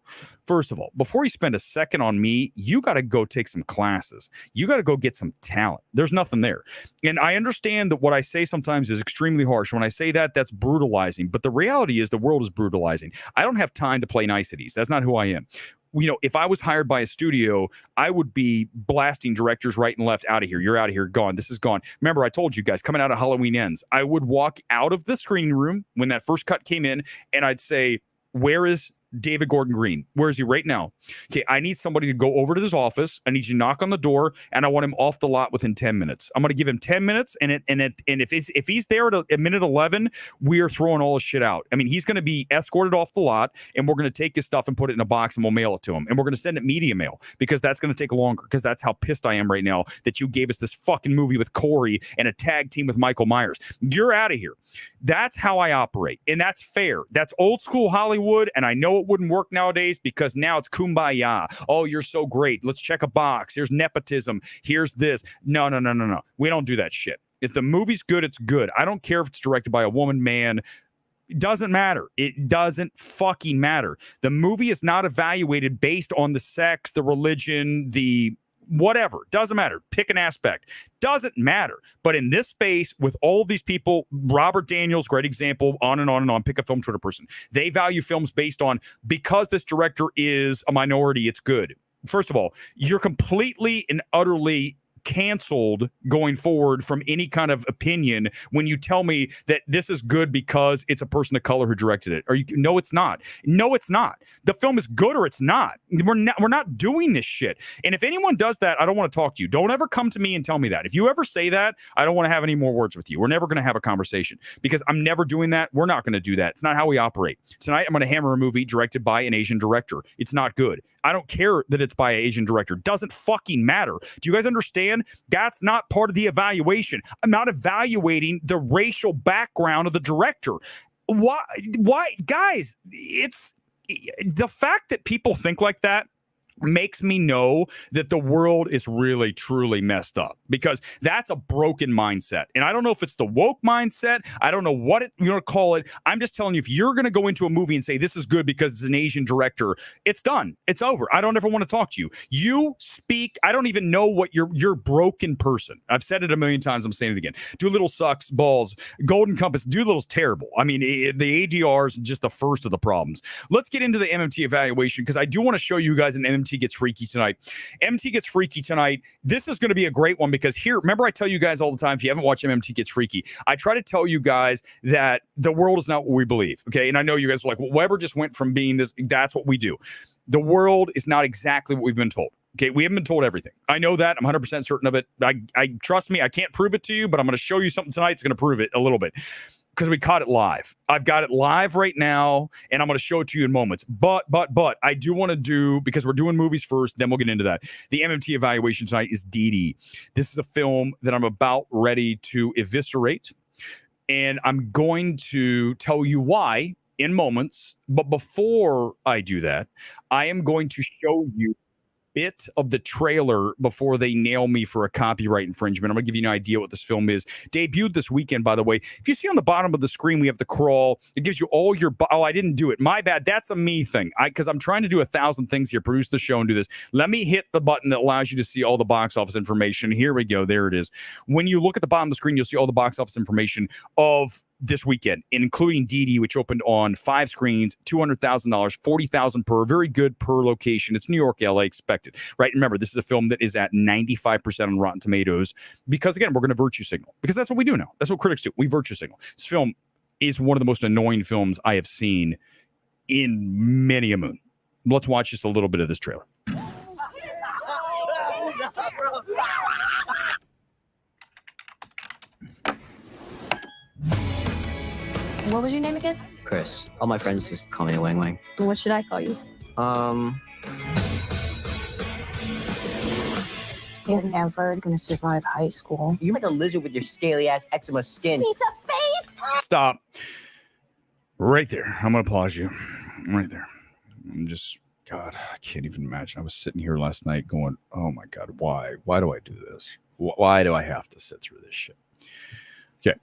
first of all, before you spend a second on me, you got to go take some classes. You got to go get some talent. There's nothing there. And I understand that what I say sometimes is extremely harsh. When I say that, that's brutalizing. But the reality is the world is brutalizing. I don't have time to play niceties. That's not who I am. You know, if I was hired by a studio, I would be blasting directors right and left. Out of here. You're out of here. Gone. This is gone. Remember, I told you guys, coming out of Halloween Ends, I would walk out of the screening room when that first cut came in, and I'd say, where is David Gordon Green? Where is he right now? Okay, I need somebody to go over to his office. I need you to knock on the door, and I want him off the lot within 10 minutes. I'm going to give him 10 minutes, and if he's there at minute 11, we are throwing all his shit out. I mean, he's going to be escorted off the lot, and we're going to take his stuff and put it in a box, and we'll mail it to him. And we're going to send it media mail because that's going to take longer because that's how pissed I am right now that you gave us this fucking movie with Corey and a tag team with Michael Myers. You're out of here. That's how I operate, and that's fair. That's old school Hollywood, and I know it wouldn't work nowadays because now it's kumbaya. Oh, you're so great. Let's check a box. Here's nepotism. Here's this. No. We don't do that shit. If the movie's good, it's good. I don't care if it's directed by a woman, man. It doesn't matter. It doesn't fucking matter. The movie is not evaluated based on the sex, the religion, the whatever. Doesn't matter. Pick an aspect. Doesn't matter. But in this space, with all of these people, Robert Daniels, great example, on and on and on, pick a film Twitter person. They value films based on, because this director is a minority, it's good. First of all, you're completely and utterly canceled going forward from any kind of opinion when you tell me that this is good because it's a person of color who directed it. No, it's not. No, it's not. The film is good or it's not. We're not doing this shit. And if anyone does that, I don't want to talk to you. Don't ever come to me and tell me that. If you ever say that, I don't want to have any more words with you. We're never going to have a conversation because I'm never doing that. We're not going to do that. It's not how we operate. Tonight, I'm going to hammer a movie directed by an Asian director. It's not good. I don't care that it's by an Asian director. Doesn't fucking matter. Do you guys understand? That's not part of the evaluation. I'm not evaluating the racial background of the director. Why, guys, it's the fact that people think like that makes me know that the world is really, truly messed up because that's a broken mindset. And I don't know if it's the woke mindset. I don't know what you're going to call it. I'm just telling you, if you're going to go into a movie and say this is good because it's an Asian director, it's done. It's over. I don't ever want to talk to you. You speak. I don't even know what you're broken person. I've said it a million times. I'm saying it again. Doolittle sucks balls. Golden Compass. Doolittle's terrible. I mean, the ADR is just the first of the problems. Let's get into the MMT evaluation because I do want to show you guys an MMT gets freaky tonight. MMT gets freaky tonight. This is going to be a great one because here, remember I tell you guys all the time, if you haven't watched MMT gets freaky, I try to tell you guys that the world is not what we believe. Okay. And I know you guys are like, well, Weber just went from being this, that's what we do. The world is not exactly what we've been told. Okay, we haven't been told everything. I know that. I'm 100% certain of it. I trust me, I can't prove it to you, but I'm going to show you something tonight that's going to prove it a little bit. Because we caught it live. I've got it live right now, and I'm going to show it to you in moments. But I do want to do, because we're doing movies first, then we'll get into that. The MMT evaluation tonight is Didi. This is a film that I'm about ready to eviscerate, and I'm going to tell you why in moments. But before I do that, I am going to show you bit of the trailer before they nail me for a copyright infringement. I'm going to give you an idea what this film is. Debuted this weekend, by the way. If you see on the bottom of the screen, we have the crawl. It gives you all your... Oh, I didn't do it. My bad. That's a me thing. Because I'm trying to do 1,000 things here, produce the show and do this. Let me hit the button that allows you to see all the box office information. Here we go. There it is. When you look at the bottom of the screen, you'll see all the box office information of this weekend, including Didi, which opened on 5 screens, $200,000, $40,000 per, very good per location. It's New York, LA, expected, right? Remember, this is a film that is at 95% on Rotten Tomatoes because, again, we're going to virtue signal because that's what we do now. That's what critics do. We virtue signal. This film is one of the most annoying films I have seen in many a moon. Let's watch just a little bit of this trailer. What was your name again? Chris. All my friends just call me a Wang Wang. What should I call you? You're never gonna survive high school. You're like a lizard with your scaly-ass eczema skin. Pizza face! Stop. Right there. I'm going to pause you. Right there. I'm just, God, I can't even imagine. I was sitting here last night going, oh my God, why? Why do I do this? Why do I have to sit through this shit? Okay.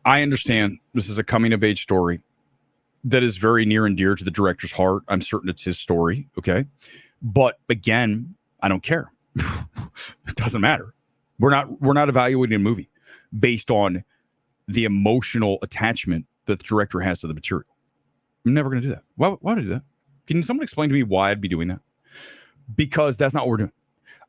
I understand this is a coming of age story that is very near and dear to the director's heart. I'm certain it's his story. Okay. But again, I don't care. It doesn't matter. We're not evaluating a movie based on the emotional attachment that the director has to the material. I'm never going to do that. Why would I do that? Can someone explain to me why I'd be doing that? Because that's not what we're doing.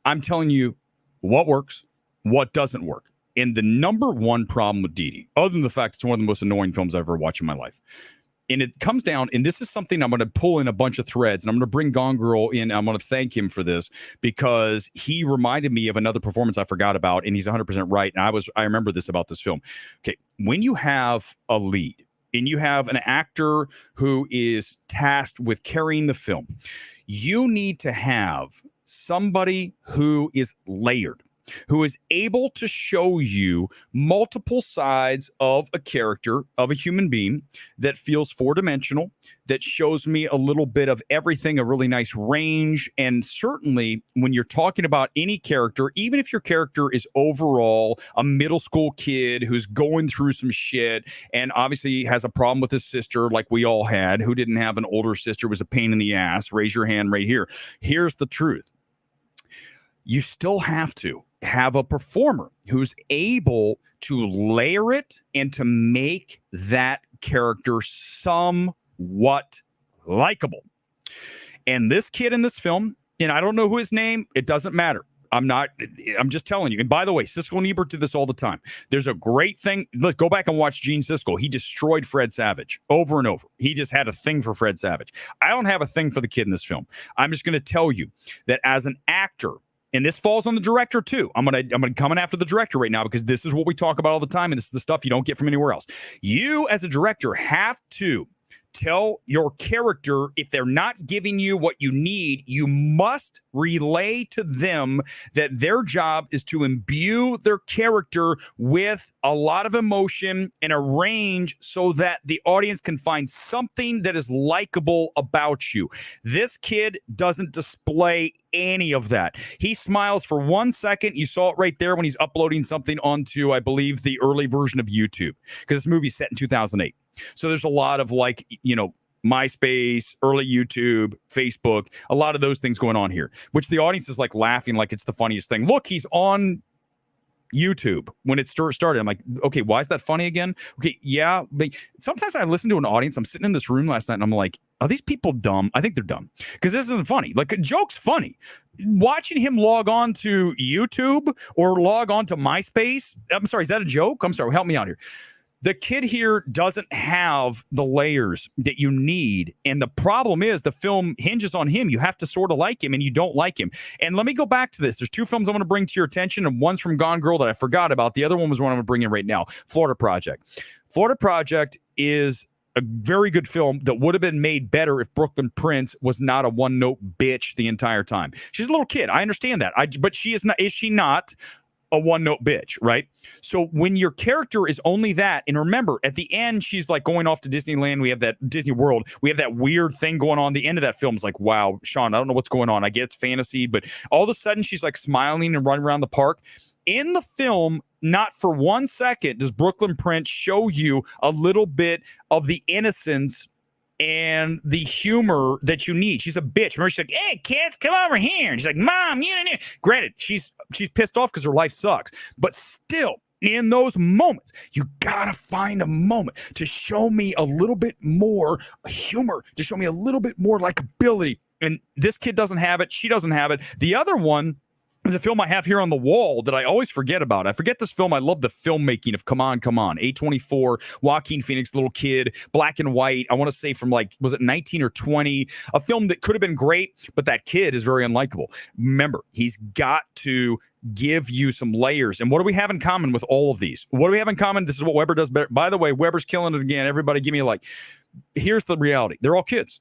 I'm telling you what works, what doesn't work. And the number one problem with Didi, other than the fact it's one of the most annoying films I've ever watched in my life, and it comes down, and this is something I'm going to pull in a bunch of threads, and I'm going to bring Gone Girl in. I'm going to thank him for this because he reminded me of another performance I forgot about, and he's 100% right. And I remember this about this film. Okay, when you have a lead and you have an actor who is tasked with carrying the film, you need to have somebody who is layered, who is able to show you multiple sides of a character, of a human being that feels four-dimensional, that shows me a little bit of everything, a really nice range. And certainly when you're talking about any character, even if your character is overall a middle school kid who's going through some shit and obviously has a problem with his sister like we all had, who didn't have an older sister, was a pain in the ass, raise your hand right here. Here's the truth. You still have to have a performer who's able to layer it and to make that character somewhat likable. And this kid in this film, and I don't know who his name, it doesn't matter. I'm just telling you. And by the way, Siskel and Ebert did this all the time. There's a great thing. Let's go back and watch Gene Siskel. He destroyed Fred Savage over and over. He just had a thing for Fred Savage. I don't have a thing for the kid in this film. I'm just going to tell you that as an actor, and this falls on the director too. I'm gonna come in after the director right now because this is what we talk about all the time, and this is the stuff you don't get from anywhere else. You, as a director, have to tell your character if they're not giving you what you need, you must relay to them that their job is to imbue their character with a lot of emotion and a range so that the audience can find something that is likable about you. This kid doesn't display any of that. He smiles for 1 second. You saw it right there when he's uploading something onto, I believe, the early version of YouTube, because this movie's set in 2008. So there's a lot of MySpace, early YouTube, Facebook, a lot of those things going on here, which the audience is like laughing like it's the funniest thing. Look, he's on YouTube when it started. I'm like, okay, why is that funny again? Okay, yeah. But sometimes I listen to an audience. I'm sitting in this room last night and I'm like, are these people dumb? I think they're dumb because this isn't funny. Like, a joke's funny. Watching him log on to YouTube or log on to MySpace. I'm sorry, is that a joke? I'm sorry, help me out here. The kid here doesn't have the layers that you need. And the problem is the film hinges on him. You have to sort of like him, and you don't like him. And let me go back to this. There's two films I want to bring to your attention, and one's from Gone Girl that I forgot about. The other one was one I'm going to bring in right now, Florida Project. Florida Project is a very good film that would have been made better if Brooklyn Prince was not a one-note bitch the entire time. She's a little kid. I understand that. But she is not. Is she not a one-note bitch, right? So when your character is only that, and remember, at the end, she's like going off to Disneyland. We have that Disney World. We have that weird thing going on. The end of that film is like, wow, Sean, I don't know what's going on. I get it's fantasy, but all of a sudden she's like smiling and running around the park. In the film, not for 1 second does Brooklyn Prince show you a little bit of the innocence and the humor that you need. She's a bitch. Remember, she's like, hey, kids, come over here. And she's like, Mom, you know. Granted, she's pissed off because her life sucks. But still, in those moments, you gotta find a moment to show me a little bit more humor, to show me a little bit more likability. And this kid doesn't have it. She doesn't have it. The other one There's a film I have here on the wall that I always forget about. I forget this film. I love the filmmaking of Come On, Come On. A24, Joaquin Phoenix, little kid, black and white. I want to say from like, was it 19 or 20? A film that could have been great, but that kid is very unlikable. Remember, he's got to give you some layers. And what do we have in common with all of these? What do we have in common? This is what Weber does better. By the way, Weber's killing it again. Everybody give me a like. Here's the reality. They're all kids.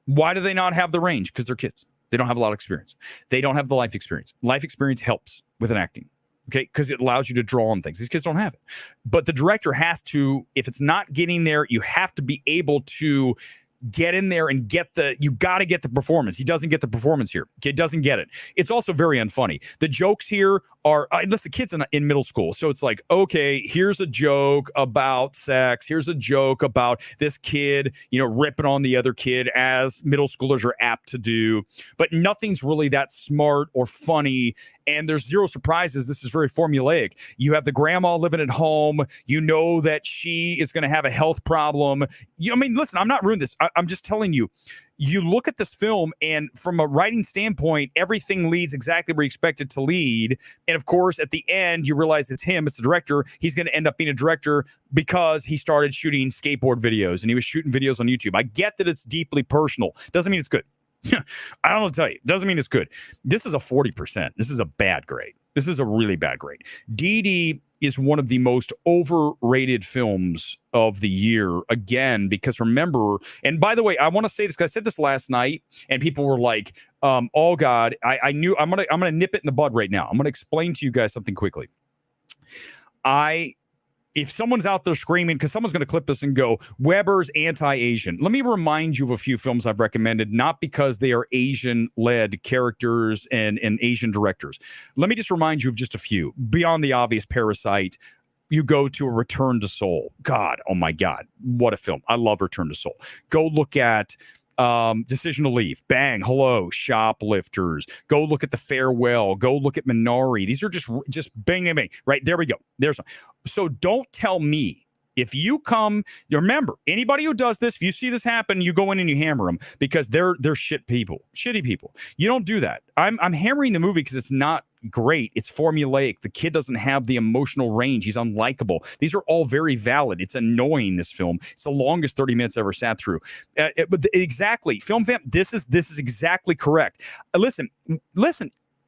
Why do they not have the range? Because they're kids. They don't have a lot of experience. They don't have the life experience. Life experience helps with an acting, okay? Because it allows you to draw on things. These kids don't have it. But the director has to, if it's not getting there, you have to be able to get in there and you got to get the performance. He doesn't get the performance here. Okay, doesn't get it. It's also very unfunny. The jokes here are, listen, kids in middle school. So it's like, okay, here's a joke about sex. Here's a joke about this kid, ripping on the other kid, as middle schoolers are apt to do. But nothing's really that smart or funny. And there's zero surprises. This is very formulaic. You have the grandma living at home. You know that she is going to have a health problem. Listen, I'm not ruining this. I'm just telling you. You look at this film, and from a writing standpoint, everything leads exactly where you expect it to lead. And of course, at the end, you realize it's him, it's the director. He's going to end up being a director because he started shooting skateboard videos, and he was shooting videos on YouTube. I get that it's deeply personal. Doesn't mean it's good. I don't know what to tell you. Doesn't mean it's good. This is a 40%. This is a bad grade. This is a really bad grade. Didi is one of the most overrated films of the year, again, because remember, and by the way, I want to say this because I said this last night, and people were like, oh God, I knew I'm gonna nip it in the bud right now. I'm gonna explain to you guys something quickly. If someone's out there screaming, because someone's going to clip this and go, Weber's anti-Asian. Let me remind you of a few films I've recommended, not because they are Asian-led characters and Asian directors. Let me just remind you of just a few. Beyond the obvious, Parasite. You go to A Return to Seoul. God, oh my God, what a film. I love Return to Seoul. Go look at Decision to Leave, Bang, Hello, Shoplifters. Go look at The Farewell. Go look at Minari. These are just bang, bang, bang. Right, there we go. There's one. So don't tell me, if you come, remember, anybody who does this, if you see this happen, you go in and you hammer them because they're shitty people. You don't do that. I'm hammering the movie because it's not great. It's formulaic. The kid doesn't have the emotional range. He's unlikable. These are all very valid. It's annoying, this film. It's the longest 30 minutes I ever sat through. But exactly, Film Fam, this is exactly correct. Listen,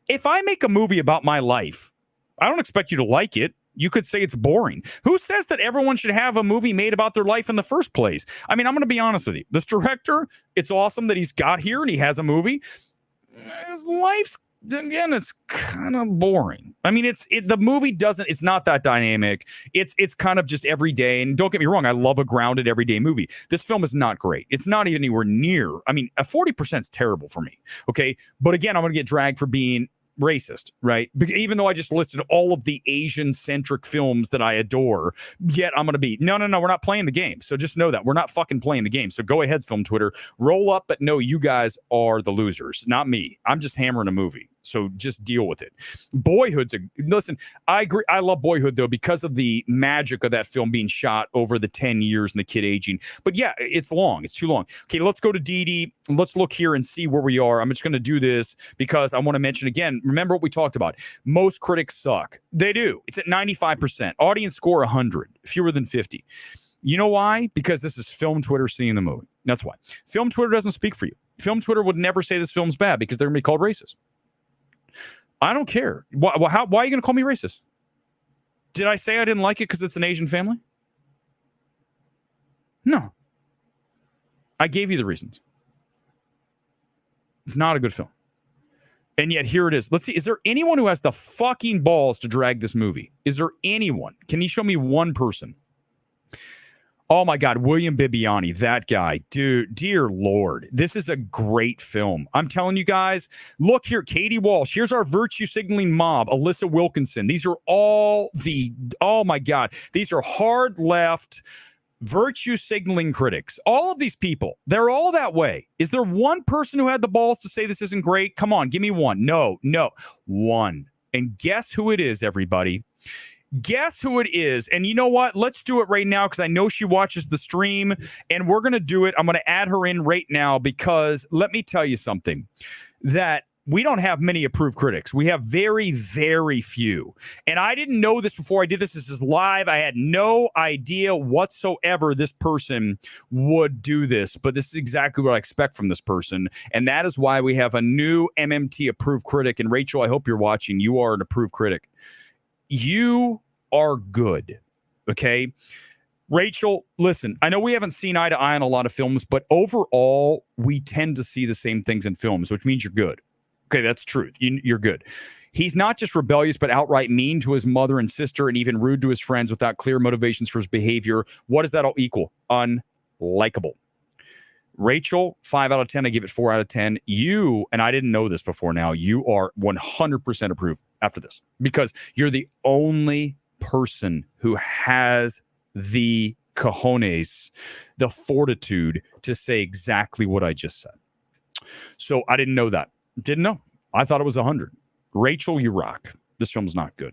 if I make a movie about my life, I don't expect you to like it. You could say it's boring. Who says that everyone should have a movie made about their life in the first place? I mean, I'm going to be honest with you. This director, it's awesome that he's got here and he has a movie. His life's, again, it's kind of boring. I mean, the movie doesn't, it's not that dynamic. It's kind of just everyday. And don't get me wrong, I love a grounded everyday movie. This film is not great. It's not even anywhere near. I mean, a 40% is terrible for me. Okay. But again, I'm going to get dragged for being racist, right? Even though I just listed all of the Asian-centric films that I adore, yet I'm going to be, no, we're not playing the game. So just know that. We're not fucking playing the game. So go ahead, Film Twitter. Roll up, but no, you guys are the losers, not me. I'm just hammering a movie. So just deal with it. Listen, I agree. I love Boyhood, though, because of the magic of that film being shot over the 10 years and the kid aging. But yeah, it's long. It's too long. Okay, let's go to Didi. Let's look here and see where we are. I'm just going to do this because I want to mention again, remember what we talked about. Most critics suck. They do. It's at 95%. Audience score 100, fewer than 50. You know why? Because this is Film Twitter seeing the movie. That's why. Film Twitter doesn't speak for you. Film Twitter would never say this film's bad because they're going to be called racist. I don't care. Why are you going to call me racist? Did I say I didn't like it because it's an Asian family? No. I gave you the reasons. It's not a good film. And yet here it is. Let's see. Is there anyone who has the fucking balls to drag this movie? Is there anyone? Can you show me one person? Oh my God, William Bibiani, that guy. Dude, dear Lord, this is a great film. I'm telling you guys, look here, Katie Walsh. Here's our virtue signaling mob, Alyssa Wilkinson. These are all oh my God, these are hard left virtue signaling critics. All of these people, they're all that way. Is there one person who had the balls to say this isn't great? Come on, give me one. No, one. And guess who it is, everybody? Guess who it is. And you know what? Let's do it right now because I know she watches the stream and we're going to do it. I'm going to add her in right now because let me tell you something, that we don't have many approved critics. We have very, very few. And I didn't know this before I did this. This is live. I had no idea whatsoever this person would do this, but this is exactly what I expect from this person. And that is why we have a new MMT approved critic. And Rachel, I hope you're watching. You are an approved critic. You are good. Okay. Rachel, listen, I know we haven't seen eye to eye on a lot of films, but overall, we tend to see the same things in films, which means you're good. Okay, that's true. You're good. He's not just rebellious, but outright mean to his mother and sister and even rude to his friends without clear motivations for his behavior. What does that all equal? Unlikable. Rachel, 5 out of 10. I give it 4 out of 10. You, and I didn't know this before now, you are 100% approved after this because you're the only person who has the cojones, the fortitude to say exactly what I just said. So I didn't know that. Didn't know. I thought it was 100. Rachel, you rock. This film's not good.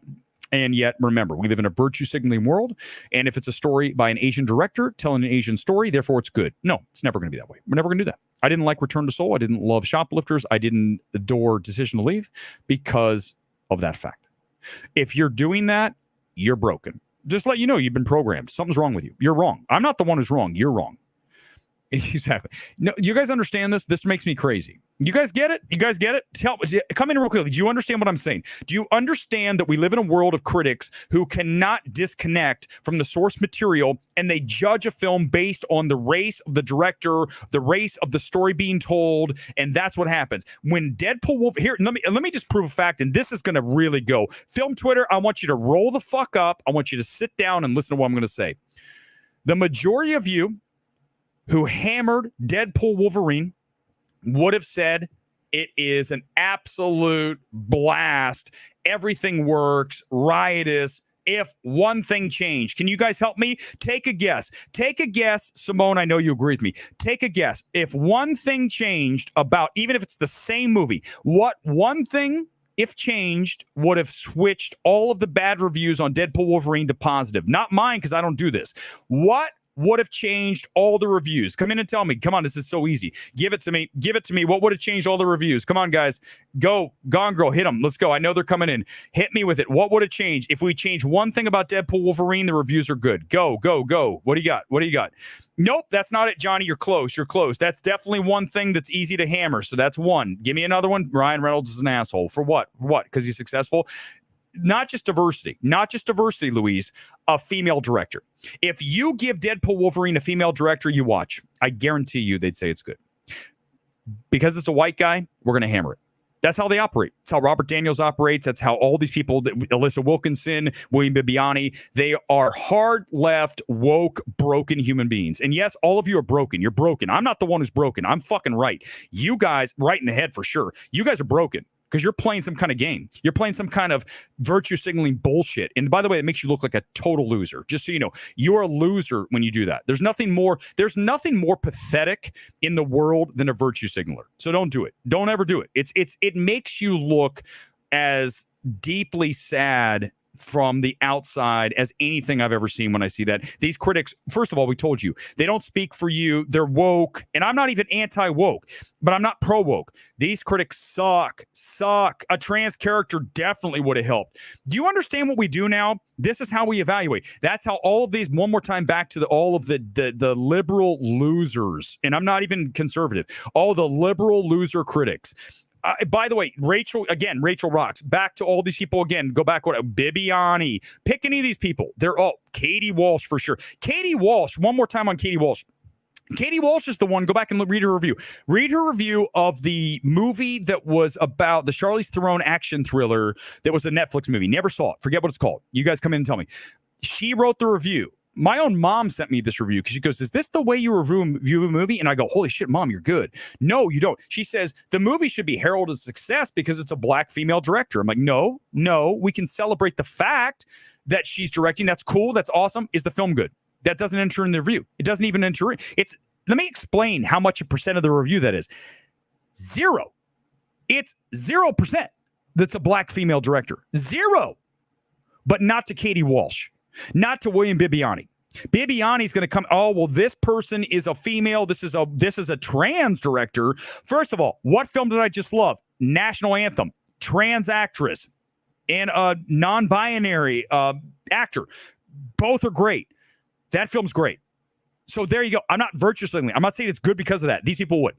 And yet, remember, we live in a virtue signaling world. And if it's a story by an Asian director telling an Asian story, therefore it's good. No, it's never going to be that way. We're never going to do that. I didn't like Return to Seoul. I didn't love Shoplifters. I didn't adore Decision to Leave because of that fact. If you're doing that, you're broken. Just let you know you've been programmed. Something's wrong with you. You're wrong. I'm not the one who's wrong. You're wrong. Exactly. No, you guys understand this? This makes me crazy. You guys get it? You guys get it? Come in real quickly. Do you understand what I'm saying? Do you understand that we live in a world of critics who cannot disconnect from the source material and they judge a film based on the race of the director, the race of the story being told, and that's what happens. When Deadpool Wolverine, here, let me just prove a fact, and this is going to really go. Film Twitter, I want you to roll the fuck up. I want you to sit down and listen to what I'm going to say. The majority of you who hammered Deadpool Wolverine would have said it is an absolute blast. Everything works, riotous. If one thing changed, can you guys help me? Take a guess. Take a guess. Simone, I know you agree with me. Take a guess. If one thing changed about, even if it's the same movie, what one thing, if changed, would have switched all of the bad reviews on Deadpool Wolverine to positive? Not mine, because I don't do this. What would have changed all the reviews? Come in and tell me. Come on, this is so easy. Give it to me. Give it to me. What would have changed all the reviews? Come on, guys. Go. Gone Girl, hit them. Let's go. I know they're coming in. Hit me with it. What would have changed? If we change one thing about Deadpool Wolverine, the reviews are good. Go, go, go. What do you got? What do you got? Nope, that's not it, Johnny. You're close. You're close. That's definitely one thing that's easy to hammer. So that's one. Give me another one. Ryan Reynolds is an asshole. For what? For what? Because he's successful? Not just diversity, Louise, a female director. If you give Deadpool Wolverine a female director, you watch. I guarantee you they'd say it's good. Because it's a white guy, we're going to hammer it. That's how they operate. That's how Robert Daniels operates. That's how all these people, Alyssa Wilkinson, William Bibiani, they are hard left, woke, broken human beings. And yes, all of you are broken. You're broken. I'm not the one who's broken. I'm fucking right. You guys, right in the head for sure. You guys are broken. Because you're playing some kind of game. You're playing some kind of virtue signaling bullshit. And by the way, it makes you look like a total loser. Just so you know, you're a loser when you do that. There's nothing more pathetic in the world than a virtue signaler. So don't do it. Don't ever do it. It makes you look as deeply sad from the outside as anything I've ever seen when I see that. These critics, first of all, we told you, they don't speak for you. They're woke. And I'm not even anti-woke, but I'm not pro-woke. These critics suck. A trans character definitely would have helped. Do you understand what we do now? This is how we evaluate. That's how all of these, one more time back to all of the liberal losers, and I'm not even conservative, all the liberal loser critics. By the way, Rachel rocks. Back to all these people again. Go back. Bibiani. Pick any of these people. They're all Katie Walsh for sure. Katie Walsh. One more time on Katie Walsh. Katie Walsh is the one. Go back and read her review. Read her review of the movie that was about the Charlize Theron action thriller that was a Netflix movie. Never saw it. Forget what it's called. You guys come in and tell me. She wrote the review. My own mom sent me this review because she goes, is this the way you review a movie? And I go, holy shit, Mom, you're good. No, you don't. She says, the movie should be heralded as success because it's a black female director. I'm like, no, we can celebrate the fact that she's directing. That's cool. That's awesome. Is the film good? That doesn't enter in the review. It doesn't even enter in. Let me explain how much a percent of the review that is. 0. It's 0% that's a black female director. 0. But not to Katie Walsh. Not to William Bibiani. Bibiani's going to come, oh, well, this person is a female. This is a trans director. First of all, what film did I just love? national anthem, trans actress, and a non-binary actor. Both are great. That film's great. So there you go. I'm not virtue signaling. I'm not saying it's good because of that. These people would.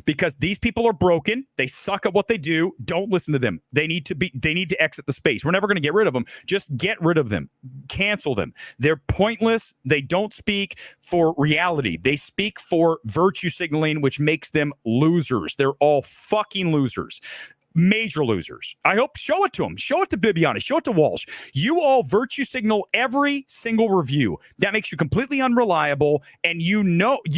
Because these people are broken. They suck at what they do. Don't listen to them. They need to exit the space. We're never going to get rid of them. Just get rid of them. Cancel them. They're pointless. They don't speak for reality. They speak for virtue signaling, which makes them losers. They're all fucking losers. Major losers. I hope show it to them. Show it to Bibiani. Show it to Walsh. You all virtue signal every single review. That makes you completely unreliable. And you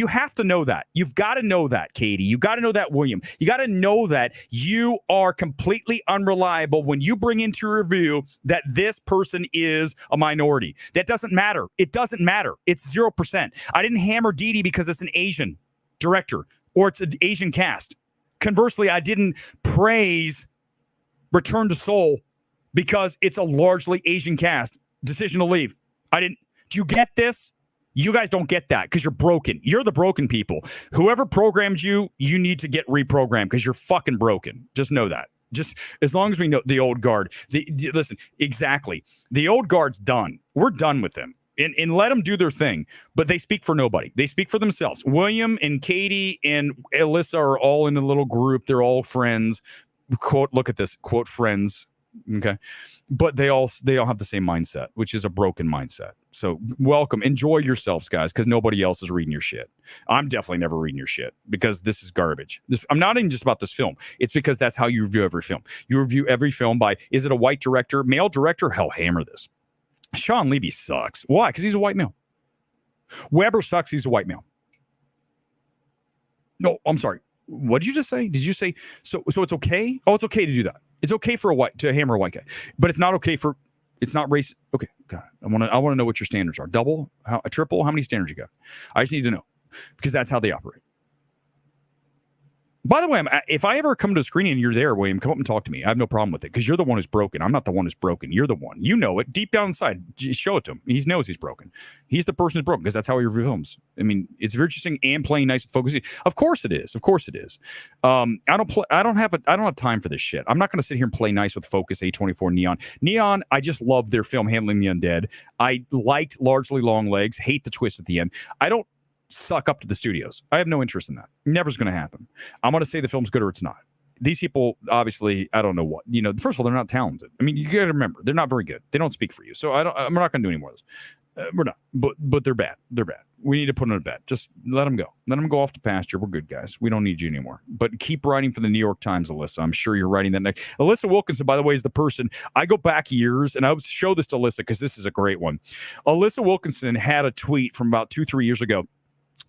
have to know that. You've got to know that, Katie. You got to know that, William. You got to know that you are completely unreliable when you bring into review that this person is a minority. That doesn't matter. It doesn't matter. It's 0%. I didn't hammer Didi because it's an Asian director or it's an Asian cast. Conversely, I didn't praise Return to Seoul because it's a largely Asian cast. Decision to Leave. I didn't. Do you get this? You guys don't get that because you're broken. You're the broken people. Whoever programmed you, you need to get reprogrammed because you're fucking broken. Just know that. Just as long as we know the old guard. Listen, exactly. The old guard's done. We're done with them. And let them do their thing. But they speak for nobody. They speak for themselves. William and Katie and Alyssa are all in a little group. They're all friends. Quote, look at this. Quote, friends. Okay. But they all have the same mindset, which is a broken mindset. So welcome. Enjoy yourselves, guys, because nobody else is reading your shit. I'm definitely never reading your shit because this is garbage. I'm not even just about this film. It's because that's how you review every film. You review every film by, is it a white director, male director? Hell, hammer this. Sean Levy sucks. Why? Because he's a white male. Weber sucks. He's a white male. No, I'm sorry. What did you just say? Did you say so it's okay? Oh, it's okay to do that. It's okay for to hammer a white guy, but it's not okay for. It's not race. Okay, God, I want to know what your standards are. Double, a triple. How many standards you got? I just need to know because that's how they operate. By the way, if I ever come to a screening and you're there, William, come up and talk to me. I have no problem with it because you're the one who's broken. I'm not the one who's broken. You're the one. You know it deep down inside. Show it to him. He knows he's broken. He's the person who's broken because that's how he reviews films. I mean, it's virtuing and playing nice with focus. Of course it is. Of course it is. I don't have time for this shit. I'm not going to sit here and play nice with Focus, A24, Neon. Neon, I just love their film handling the undead. I liked Largely Long Legs. Hate the twist at the end. I don't suck up to the studios. I have no interest in that. Never's going to happen. I'm going to say the film's good or it's not. These people, obviously, I don't know what. First of all, they're not talented. I mean, you got to remember, they're not very good. They don't speak for you. So I'm not going to do any more of this. We're not. But they're bad. They're bad. We need to put them to bed. Just let them go. Let them go off to pasture. We're good, guys. We don't need you anymore. But keep writing for the New York Times, Alyssa. I'm sure you're writing that next. Alyssa Wilkinson, by the way, is the person. I go back years, and I would show this to Alyssa because this is a great one. Alyssa Wilkinson had a tweet from about 2-3 years ago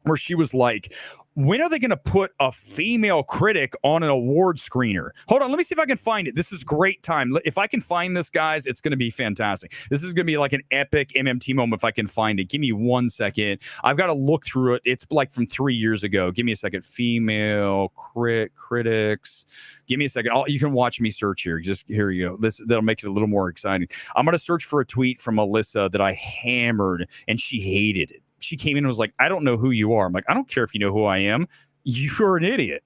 where she was like, when are they going to put a female critic on an award screener? Hold on, let me see if I can find it. This is great time. If I can find this, guys, it's going to be fantastic. This is going to be like an epic MMT moment if I can find it. Give me 1 second. I've got to look through it. It's like from 3 years ago. Give me a second. Female critics. Give me a second. You can watch me search here. Just here you go. That'll make it a little more exciting. I'm going to search for a tweet from Alyssa that I hammered, and she hated it. She came in and was like, I don't know who you are. I'm like, I don't care if you know who I am. You're an idiot.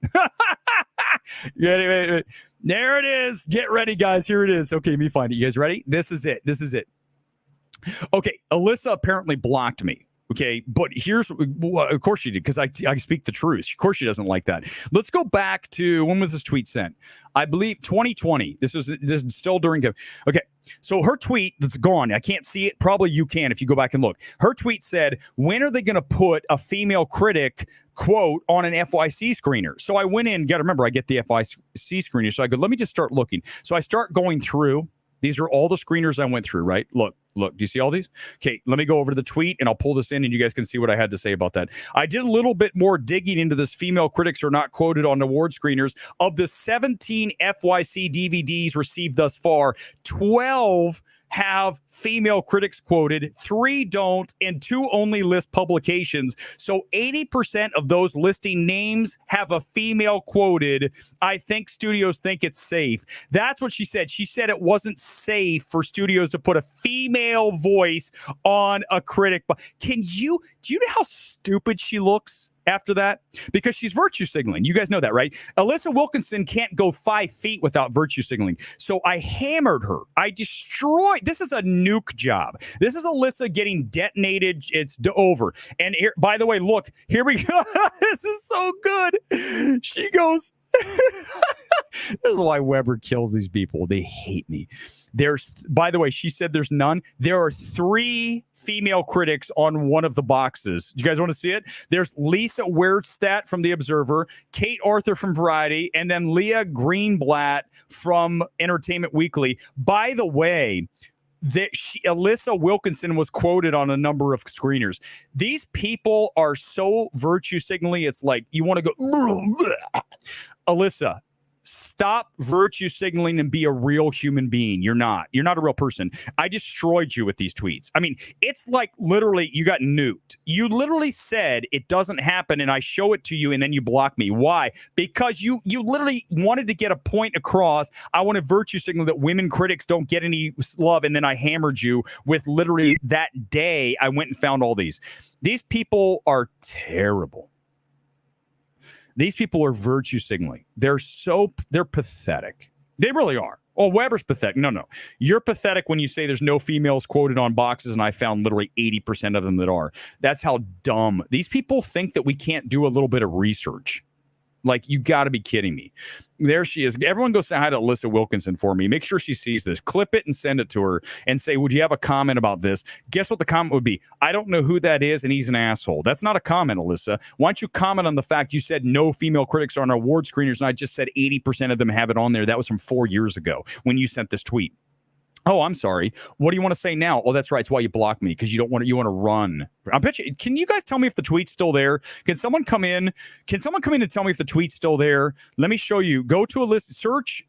There it is. Get ready, guys. Here it is. Okay, let me find it. You guys ready? This is it. Okay, Alyssa apparently blocked me. Okay, but of course she did, because I speak the truth. Of course she doesn't like that. Let's go back to, when was this tweet sent? I believe 2020. This is still during. Okay, so her tweet that's gone. I can't see it. Probably you can if you go back and look. Her tweet said, when are they going to put a female critic, quote, on an FYC screener? So I went in. Got to remember, I get the FYC screener. So I go, let me just start looking. So I start going through. These are all the screeners I went through, right? Look, do you see all these? Okay, let me go over to the tweet and I'll pull this in and you guys can see what I had to say about that. I did a little bit more digging into this female critics are not quoted on award screeners. Of the 17 FYC DVDs received thus far, 12 have female critics quoted, 3 don't, and 2 only list publications. So 80% of those listing names have a female quoted. I think studios think it's safe. That's what she said. She said it wasn't safe for studios to put a female voice on a critic. Do you know how stupid she looks? after that because she's virtue signaling. You guys know that, right? Alyssa Wilkinson can't go 5 feet without virtue signaling. So I hammered her. I destroyed. This is a nuke job. This is Alyssa getting detonated. It's over. And here, by the way, look, here we go. This is so good. She goes, this is why Weber kills these people. They hate me. By the way, she said there's none. There are 3 female critics on one of the boxes. You guys want to see it? There's Lisa Weirdstadt from The Observer, Kate Arthur from Variety, and then Leah Greenblatt from Entertainment Weekly. By the way, Alyssa Wilkinson was quoted on a number of screeners. These people are so virtue signaling. It's like you want to go, Alyssa, stop virtue signaling and be a real human being. You're not a real person. I destroyed you with these tweets. I mean, it's like literally you got nuked. You literally said it doesn't happen and I show it to you and then you block me. Why? Because you literally wanted to get a point across. I want to virtue signal that women critics don't get any love. And then I hammered you with literally that day. I went and found all these. These people are terrible. These people are virtue signaling. They're pathetic. They really are. Oh, Weber's pathetic. No. You're pathetic when you say there's no females quoted on boxes, and I found literally 80% of them that are. That's how dumb. These people think that we can't do a little bit of research. Like, you got to be kidding me. There she is. Everyone go say hi to Alyssa Wilkinson for me. Make sure she sees this. Clip it and send it to her and say, would you have a comment about this? Guess what the comment would be? I don't know who that is, and he's an asshole. That's not a comment, Alyssa. Why don't you comment on the fact you said no female critics are on award screeners, and I just said 80% of them have it on there. That was from 4 years ago when you sent this tweet. Oh, I'm sorry. What do you want to say now? Oh, that's right. It's why you blocked me, because you want to run. I bet you. Can you guys tell me if the tweet's still there? Can someone come in? Can someone come in and tell me if the tweet's still there? Let me show you. Go to a list. Search.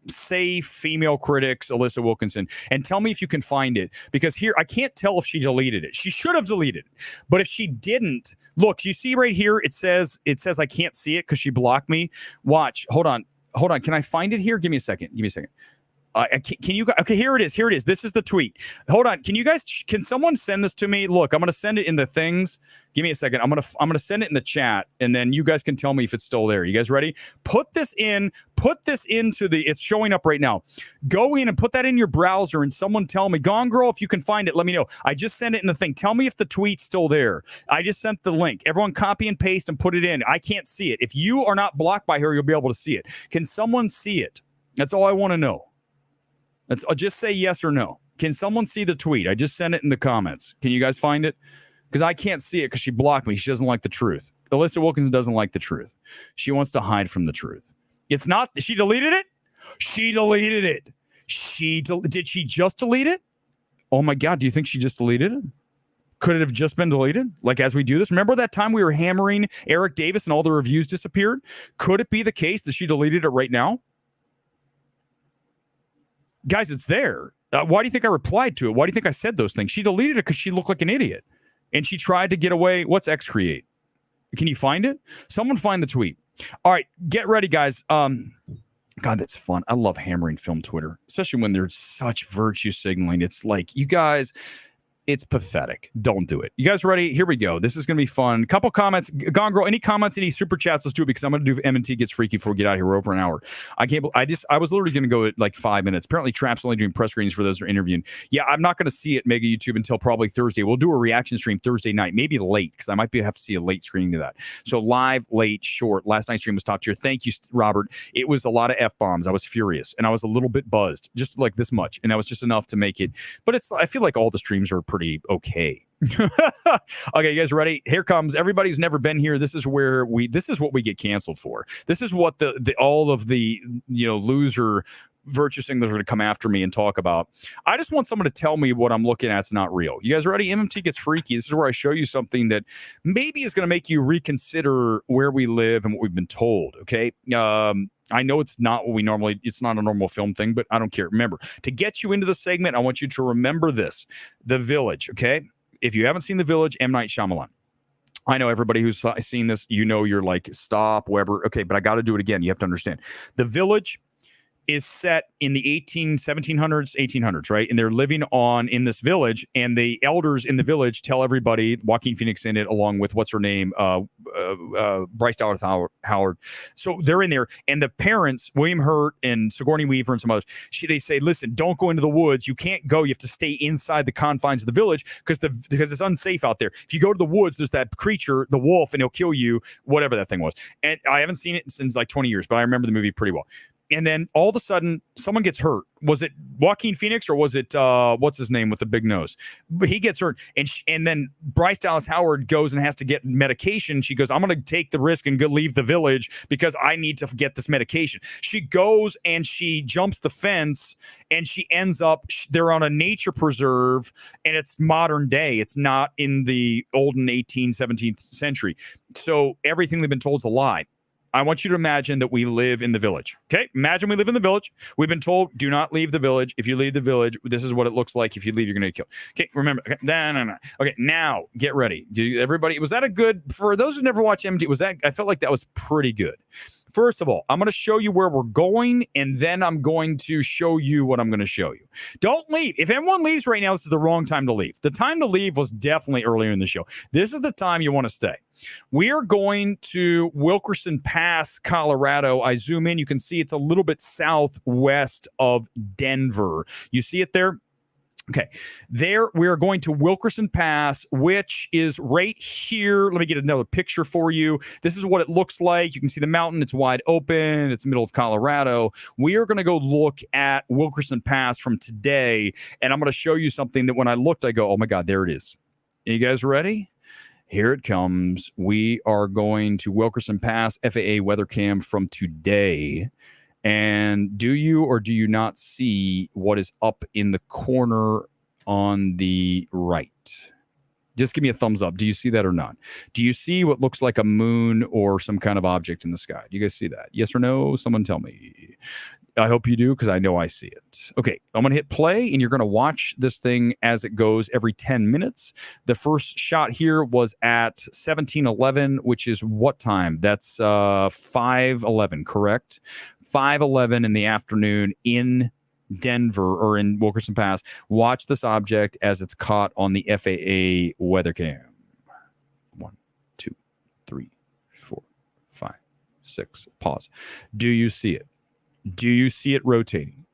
Say female critics Alyssa Wilkinson and tell me if you can find it, because here I can't tell if she deleted it. She should have deleted it, but if she didn't, look, you see right here it says I can't see it because she blocked me. Watch. Hold on. Can I find it here? Give me a second. Can you? Okay, here it is. This is the tweet. Hold on. Can someone send this to me? Look, I'm going to send it in the things. Give me a second. I'm going to send it in the chat, and then you guys can tell me if it's still there. You guys ready? Put this into it's showing up right now. Go in and put that in your browser, and someone tell me, Gone Girl, if you can find it, let me know. I just sent it in the thing. Tell me if the tweet's still there. I just sent the link. Everyone copy and paste and put it in. I can't see it. If you are not blocked by her, you'll be able to see it. Can someone see it? That's all I want to know. I'll just say yes or no. Can someone see the tweet? I just sent it in the comments. Can you guys find it? Because I can't see it because she blocked me. She doesn't like the truth. Alyssa Wilkinson doesn't like the truth. She wants to hide from the truth. It's not. She deleted it? She deleted it. Did she just delete it? Oh my God. Do you think she just deleted it? Could it have just been deleted? Like, as we do this? Remember that time we were hammering Eric Davis and all the reviews disappeared? Could it be the case that she deleted it right now? Guys, it's there. Why do you think I replied to it? Why do you think I said those things? She deleted it because she looked like an idiot. And she tried to get away. What's X create? Can you find it? Someone find the tweet. All right, get ready, guys. God, that's fun. I love hammering film Twitter, especially when there's such virtue signaling. It's like, you guys, it's pathetic. Don't do it. You guys ready? Here we go. This is going to be fun. Couple comments. Gone Girl, any comments, any super chats? Let's do it, because I'm going to do M&T Gets Freaky before we get out of here. We're over an hour. I was literally going to go at like 5 minutes. Apparently, Trap's only doing press screenings for those who are interviewing. Yeah, I'm not going to see it Mega YouTube until probably Thursday. We'll do a reaction stream Thursday night, maybe late, because I might have to see a late screening to that. So live, late, short. Last night's stream was top tier. Thank you, Robert. It was a lot of F-bombs. I was furious, and I was a little bit buzzed, just like this much, and that was just enough to make it. But I feel like all the streams are pretty okay. Okay, you guys ready? Here comes everybody who's never been here. This is what we get canceled for. This is what all of the loser virtue signalers are going to come after me and talk about. I just want someone to tell me what I'm looking at is not real. You guys ready? MMT Gets Freaky. This is where I show you something that maybe is going to make you reconsider where we live and what we've been told. Okay. I know it's not it's not a normal film thing, but I don't care. Remember, to get you into the segment, I want you to remember this. The Village, okay? If you haven't seen The Village, M. Night Shyamalan. I know everybody who's seen this, you're like, stop, Weber. Okay, but I got to do it again. You have to understand. The Village is set in the 1700s, 1800s, right? And they're living in this village, and the elders in the village tell everybody, Joaquin Phoenix in it, along with what's her name, Bryce Dallas Howard. So they're in there, and the parents, William Hurt and Sigourney Weaver and some others, they say, listen, don't go into the woods. You can't go. You have to stay inside the confines of the village because it's unsafe out there. If you go to the woods, there's that creature, the wolf, and he'll kill you, whatever that thing was. And I haven't seen it since like 20 years, but I remember the movie pretty well. And then all of a sudden, someone gets hurt. Was it Joaquin Phoenix or was it what's his name with the big nose? But he gets hurt, and then Bryce Dallas Howard goes and has to get medication. She goes, "I'm going to take the risk and go leave the village because I need to get this medication." She goes and she jumps the fence, and she ends up. They're on a nature preserve, and it's modern day. It's not in the olden 18th, 17th century. So everything they've been told is a lie. I want you to imagine that we live in the village. Okay? Imagine we live in the village. We've been told, do not leave the village. If you leave the village, this is what it looks like. If you leave, you're going to get killed. Okay, remember. Okay, no. Okay, now, get ready. Everybody, was that a good, for those who never watched MD, I felt like that was pretty good. First of all, I'm going to show you where we're going, and then I'm going to show you what I'm going to show you. Don't leave. If everyone leaves right now, this is the wrong time to leave. The time to leave was definitely earlier in the show. This is the time you want to stay. We are going to Wilkerson Pass, Colorado. I zoom in. You can see it's a little bit southwest of Denver. You see it there? Okay, there we are going to Wilkerson Pass, which is right here. Let me get another picture for you. This is what it looks like. You can see the mountain. It's wide open. It's the middle of Colorado. We are going to go look at Wilkerson Pass from today, and I'm going to show you something that when I looked, I go, oh my God, there it is. Are you guys ready? Here it comes. We are going to Wilkerson Pass FAA weather cam from today. And do you or do you not see what is up in the corner on the right? Just give me a thumbs up. Do you see that or not? Do you see what looks like a moon or some kind of object in the sky? Do you guys see that? Yes or no? Someone tell me. I hope you do, because I know I see it. Okay, I'm going to hit play, and you're going to watch this thing as it goes every 10 minutes. The first shot here was at 17:11, which is what time? That's 5:11, correct? 5:11 in the afternoon in Denver or in Wilkerson Pass. Watch this object as it's caught on the FAA weather cam. 1, 2, 3, 4, 5, 6. Pause. Do you see it? Do you see it rotating?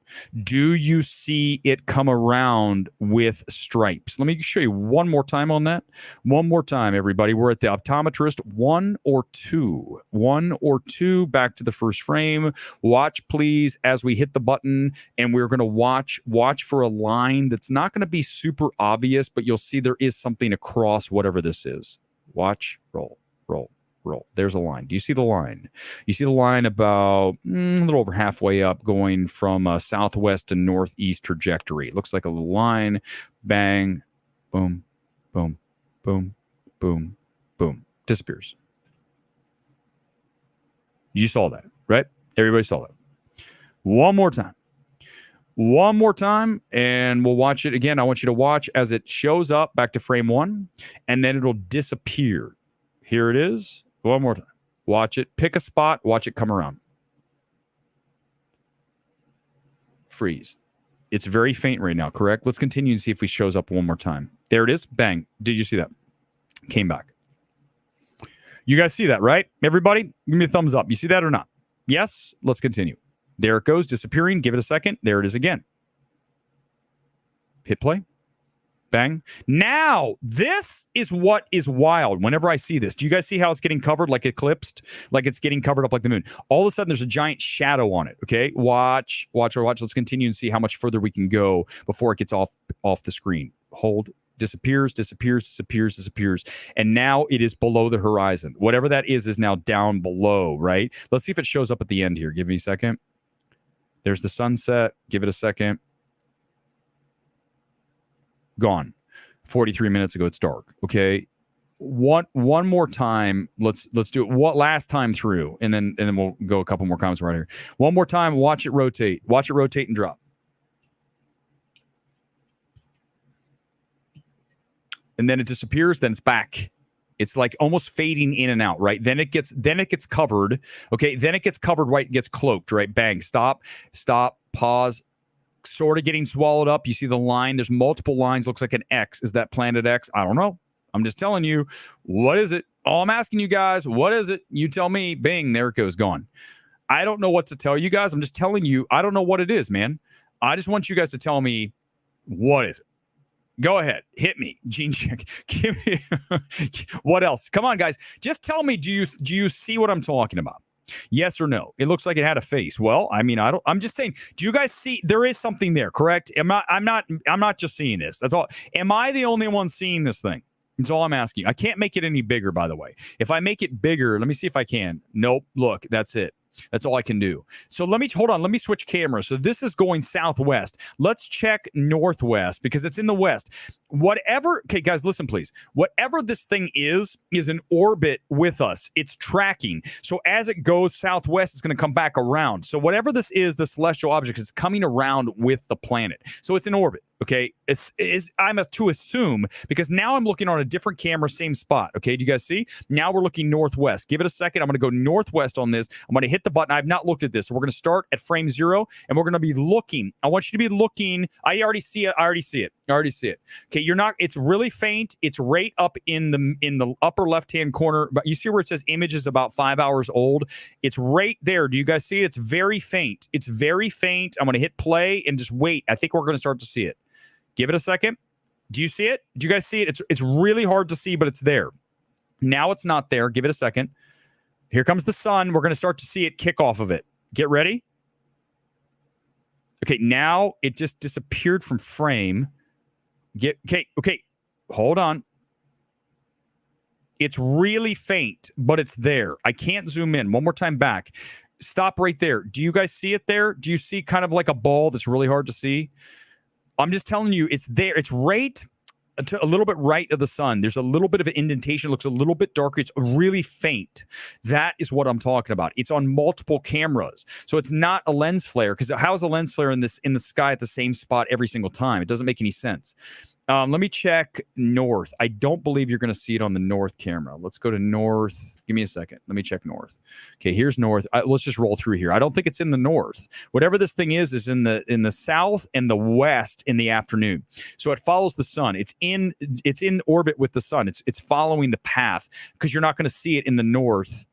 Do you see it come around with stripes? Let me show you one more time on that. One more time, everybody. We're at the optometrist. 1 or 2. 1 or 2. Back to the first frame. Watch, please, as we hit the button, and we're going to watch for a line that's not going to be super obvious, but you'll see there is something across whatever this is. Watch, roll, roll. Roll. There's a line. Do you see the line? You see the line about a little over halfway up, going from a southwest to northeast trajectory. It looks like a little line. Bang, boom, boom, boom, boom, boom. Disappears. You saw that, right? Everybody saw that. One more time. One more time, and we'll watch it again. I want you to watch as it shows up back to frame 1, and then it'll disappear. Here it is. One more time. Watch it. Pick a spot. Watch it come around. Freeze. It's very faint right now, correct? Let's continue and see if it shows up one more time. There it is. Bang. Did you see that? Came back. You guys see that, right? Everybody, give me a thumbs up. You see that or not? Yes? Let's continue. There it goes, disappearing. Give it a second. There it is again. Hit play. Bang. Now, this is what is wild whenever I see this. Do you guys see how it's getting covered, like eclipsed? Like it's getting covered up like the moon. All of a sudden, there's a giant shadow on it, okay? Watch. Let's continue and see how much further we can go before it gets off the screen. Hold. Disappears. And now it is below the horizon. Whatever that is now down below, right? Let's see if it shows up at the end here. Give me a second. There's the sunset. Give it a second. Gone. 43 minutes ago, it's dark. Okay. One more time. Let's do it. What last time through, and then we'll go a couple more comments right here. One more time. Watch it rotate. Watch it rotate and drop. And then it disappears. Then it's back. It's like almost fading in and out, right? Then it gets covered. Okay, then it gets covered, right? It gets cloaked, right? Bang, stop, pause, sort of getting swallowed up. You see the line, there's multiple lines, looks like an X. Is that planet X? I don't know. I'm just telling you, what is it? All I'm asking you guys, what is it? You tell me. Bing, there it goes, gone. I don't know what to tell you guys. I'm just telling you, I don't know what it is, man. I just want you guys to tell me, what is it? Go ahead. Hit me. Gene check. Give me what else? Come on, guys. Just tell me, do you see what I'm talking about? Yes or no? It looks like it had a face. Well, I mean, I'm just saying, do you guys see there is something there, correct? I'm not just seeing this. That's all. Am I the only one seeing this thing? That's all I'm asking. I can't make it any bigger, by the way. If I make it bigger, let me see if I can. Nope. Look, that's it. That's all I can do. So let me switch cameras. So this is going southwest. Let's check northwest because it's in the west. Whatever, okay, guys, listen, please. Whatever this thing is in orbit with us. It's tracking. So as it goes southwest, it's going to come back around. So whatever this is, the celestial object is coming around with the planet. So it's in orbit. Okay, I'm to assume because now I'm looking on a different camera, same spot. Okay, do you guys see? Now we're looking northwest. Give it a second. I'm going to go northwest on this. I'm going to hit the button. I've not looked at this. So we're going to start at frame 0, and we're going to be looking. I want you to be looking. I already see it. Okay, you're not. It's really faint. It's right up in the upper left-hand corner. But you see where it says image is about 5 hours old. It's right there. Do you guys see it? It's very faint. I'm going to hit play and just wait. I think we're going to start to see it. Give it a second. Do you see it? Do you guys see it? It's really hard to see, but it's there. Now it's not there. Give it a second. Here comes the sun. We're going to start to see it kick off of it. Get ready. Okay, now it just disappeared from frame. Okay. Hold on. It's really faint, but it's there. I can't zoom in. One more time back. Stop right there. Do you guys see it there? Do you see kind of like a ball that's really hard to see? I'm just telling you, it's there. It's right to a little bit right of the sun. There's a little bit of an indentation. It looks a little bit darker. It's really faint. That is what I'm talking about. It's on multiple cameras. So it's not a lens flare because how is a lens flare in the sky at the same spot every single time? It doesn't make any sense. Let me check north. I don't believe you're going to see it on the north camera. Let's go to north. Give me a second. Let me check north. Okay, here's north. Let's just roll through here. I don't think it's in the north. Whatever this thing is in the south and the west in the afternoon. So it follows the sun. It's in orbit with the sun. It's following the path because you're not going to see it in the north.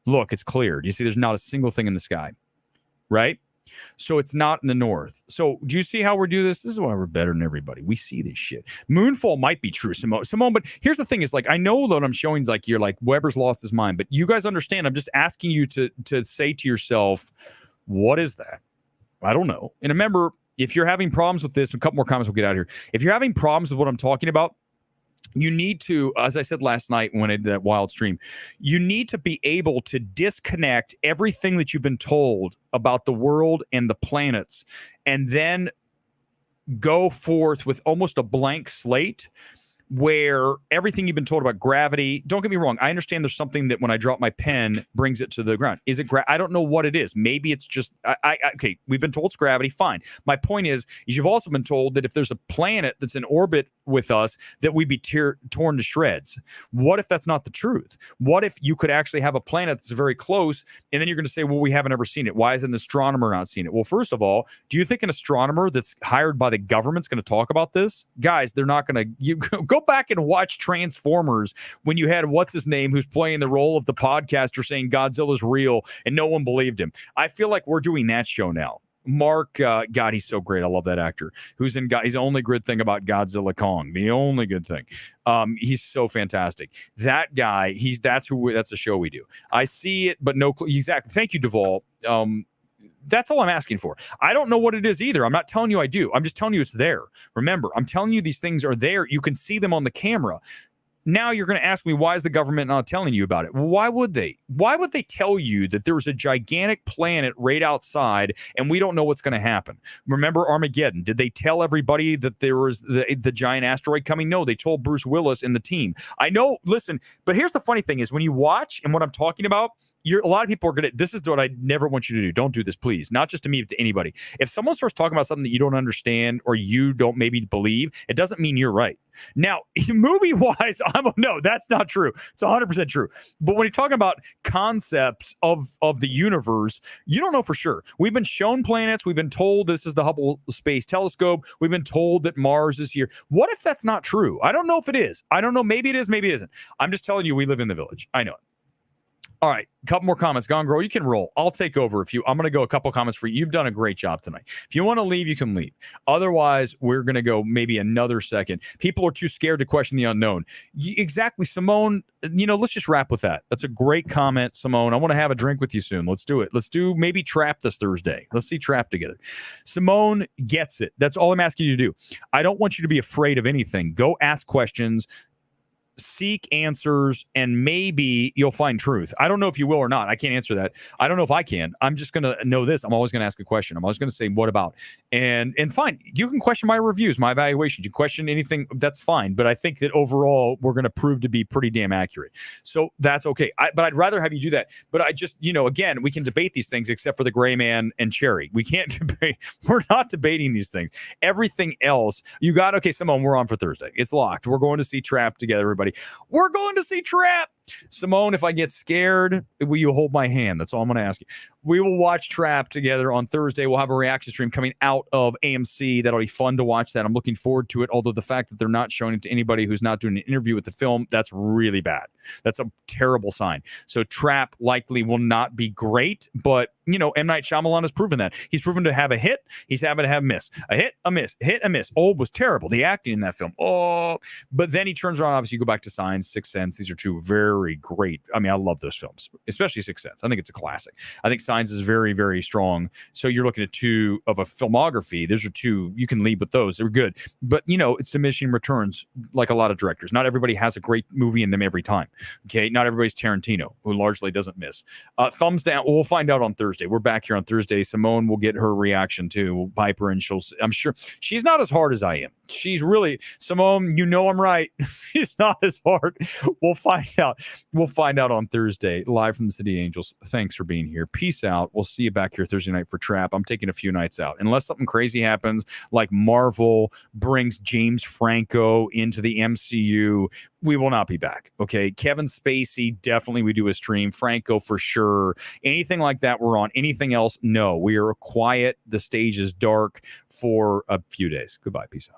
Look, it's clear. Do you see? There's not a single thing in the sky, right? So it's not in the north. So do you see how we're doing this? This is why we're better than everybody. We see this shit. Moonfall might be true, Simone. But here's the thing: is like I know that I'm showing is like you're like Weber's lost his mind, but you guys understand. I'm just asking you to say to yourself, what is that? I don't know. And remember, if you're having problems with this, a couple more comments, we'll get out of here. If you're having problems with what I'm talking about, you need to, as I said last night when I did that wild stream, you need to be able to disconnect everything that you've been told about the world and the planets and then go forth with almost a blank slate where everything you've been told about gravity, don't get me wrong, I understand there's something that when I drop my pen brings it to the ground. Is it I don't know what it is. Maybe it's just okay, we've been told it's gravity, fine. My point is you've also been told that if there's a planet that's in orbit with us that we'd be torn to shreds. What if that's not the truth? What if you could actually have a planet that's very close and then you're going to say, well, we haven't ever seen it. Why hasn't an astronomer not seen it? Well, first of all, do you think an astronomer that's hired by the government's going to talk about this? Guys, they're not going to. You go back and watch Transformers when you had what's his name who's playing the role of the podcaster saying Godzilla's real and no one believed him. I feel like we're doing that show now. Mark, God, he's so great. I love that actor. Who's in? He's the only good thing about Godzilla Kong. The only good thing. He's so fantastic. That guy. That's the show we do. I see it, but no. Exactly. Thank you, Duvall. That's all I'm asking for. I don't know what it is either. I'm not telling you I do. I'm just telling you it's there. Remember, I'm telling you these things are there. You can see them on the camera. Now you're going to ask me, why is the government not telling you about it? Well, why would they? Why would they tell you that there was a gigantic planet right outside and we don't know what's going to happen? Remember Armageddon? Did they tell everybody that there was the giant asteroid coming? No, they told Bruce Willis and the team. I know, listen, but here's the funny thing is when you watch and what I'm talking about, a lot of people are gonna. This is what I never want you to do. Don't do this, please. Not just to me, but to anybody. If someone starts talking about something that you don't understand or you don't maybe believe, it doesn't mean you're right. Now, movie wise, no, that's not true. It's 100% true. But when you're talking about concepts of the universe, you don't know for sure. We've been shown planets. We've been told this is the Hubble Space Telescope. We've been told that Mars is here. What if that's not true? I don't know if it is. I don't know. Maybe it is. Maybe it isn't. I'm just telling you, we live in the village. I know it. All right, a couple more comments. Gone Girl, you can roll. I'll take over if you. I'm going to go a couple comments for you. You've done a great job tonight. If you want to leave, you can leave. Otherwise, we're going to go maybe another second. People are too scared to question the unknown. Exactly, Simone. Let's just wrap with that. That's a great comment, Simone. I want to have a drink with you soon. Let's do it. Let's do maybe Trap this Thursday. Let's see Trap together. Simone gets it. That's all I'm asking you to do. I don't want you to be afraid of anything. Go ask questions. Seek answers, and maybe you'll find truth. I don't know if you will or not. I can't answer that. I don't know if I can. I'm just going to know this. I'm always going to ask a question. I'm always going to say, what about? And fine. You can question my reviews, my evaluations. You question anything, that's fine. But I think that overall, we're going to prove to be pretty damn accurate. So that's okay. But I'd rather have you do that. But I just, again, we can debate these things except for the gray man and Cherry. We can't debate. We're not debating these things. Everything else, okay, Simone, we're on for Thursday. It's locked. We're going to see Trap together, everybody. We're going to see Trap. Simone, if I get scared, will you hold my hand? That's all I'm going to ask you. We will watch Trap together on Thursday. We'll have a reaction stream coming out of AMC. That'll be fun to watch that. I'm looking forward to it. Although the fact that they're not showing it to anybody who's not doing an interview with the film, that's really bad. That's a terrible sign. So Trap likely will not be great, but M. Night Shyamalan has proven that. He's proven to have a hit. He's having to have a miss. A hit, a miss, hit, a miss. Oh, it was terrible. The acting in that film. Oh, but then he turns around. Obviously, you go back to Signs, Sixth Sense. These are two very great. I mean, I love those films, especially Sixth Sense. I think it's a classic. I think Signs is very, very strong. So you're looking at two of a filmography. Those are two. You can lead with those. They're good. But, it's diminishing returns like a lot of directors. Not everybody has a great movie in them every time. Okay. Not everybody's Tarantino, who largely doesn't miss. Thumbs down. We'll find out on Thursday. We're back here on Thursday. Simone will get her reaction too. We'll pipe her and I'm sure she's not as hard as I am. She's really, Simone, I'm right. She's not as hard. We'll find out. We'll find out on Thursday, live from the City Angels. Thanks for being here. Peace out. We'll see you back here Thursday night for Trap. I'm taking a few nights out. Unless something crazy happens, like Marvel brings James Franco into the MCU, we will not be back. Okay. Kevin Spacey, definitely we do a stream. Franco for sure. Anything like that, we're on. Anything else? No. We are quiet. The stage is dark for a few days. Goodbye. Peace out.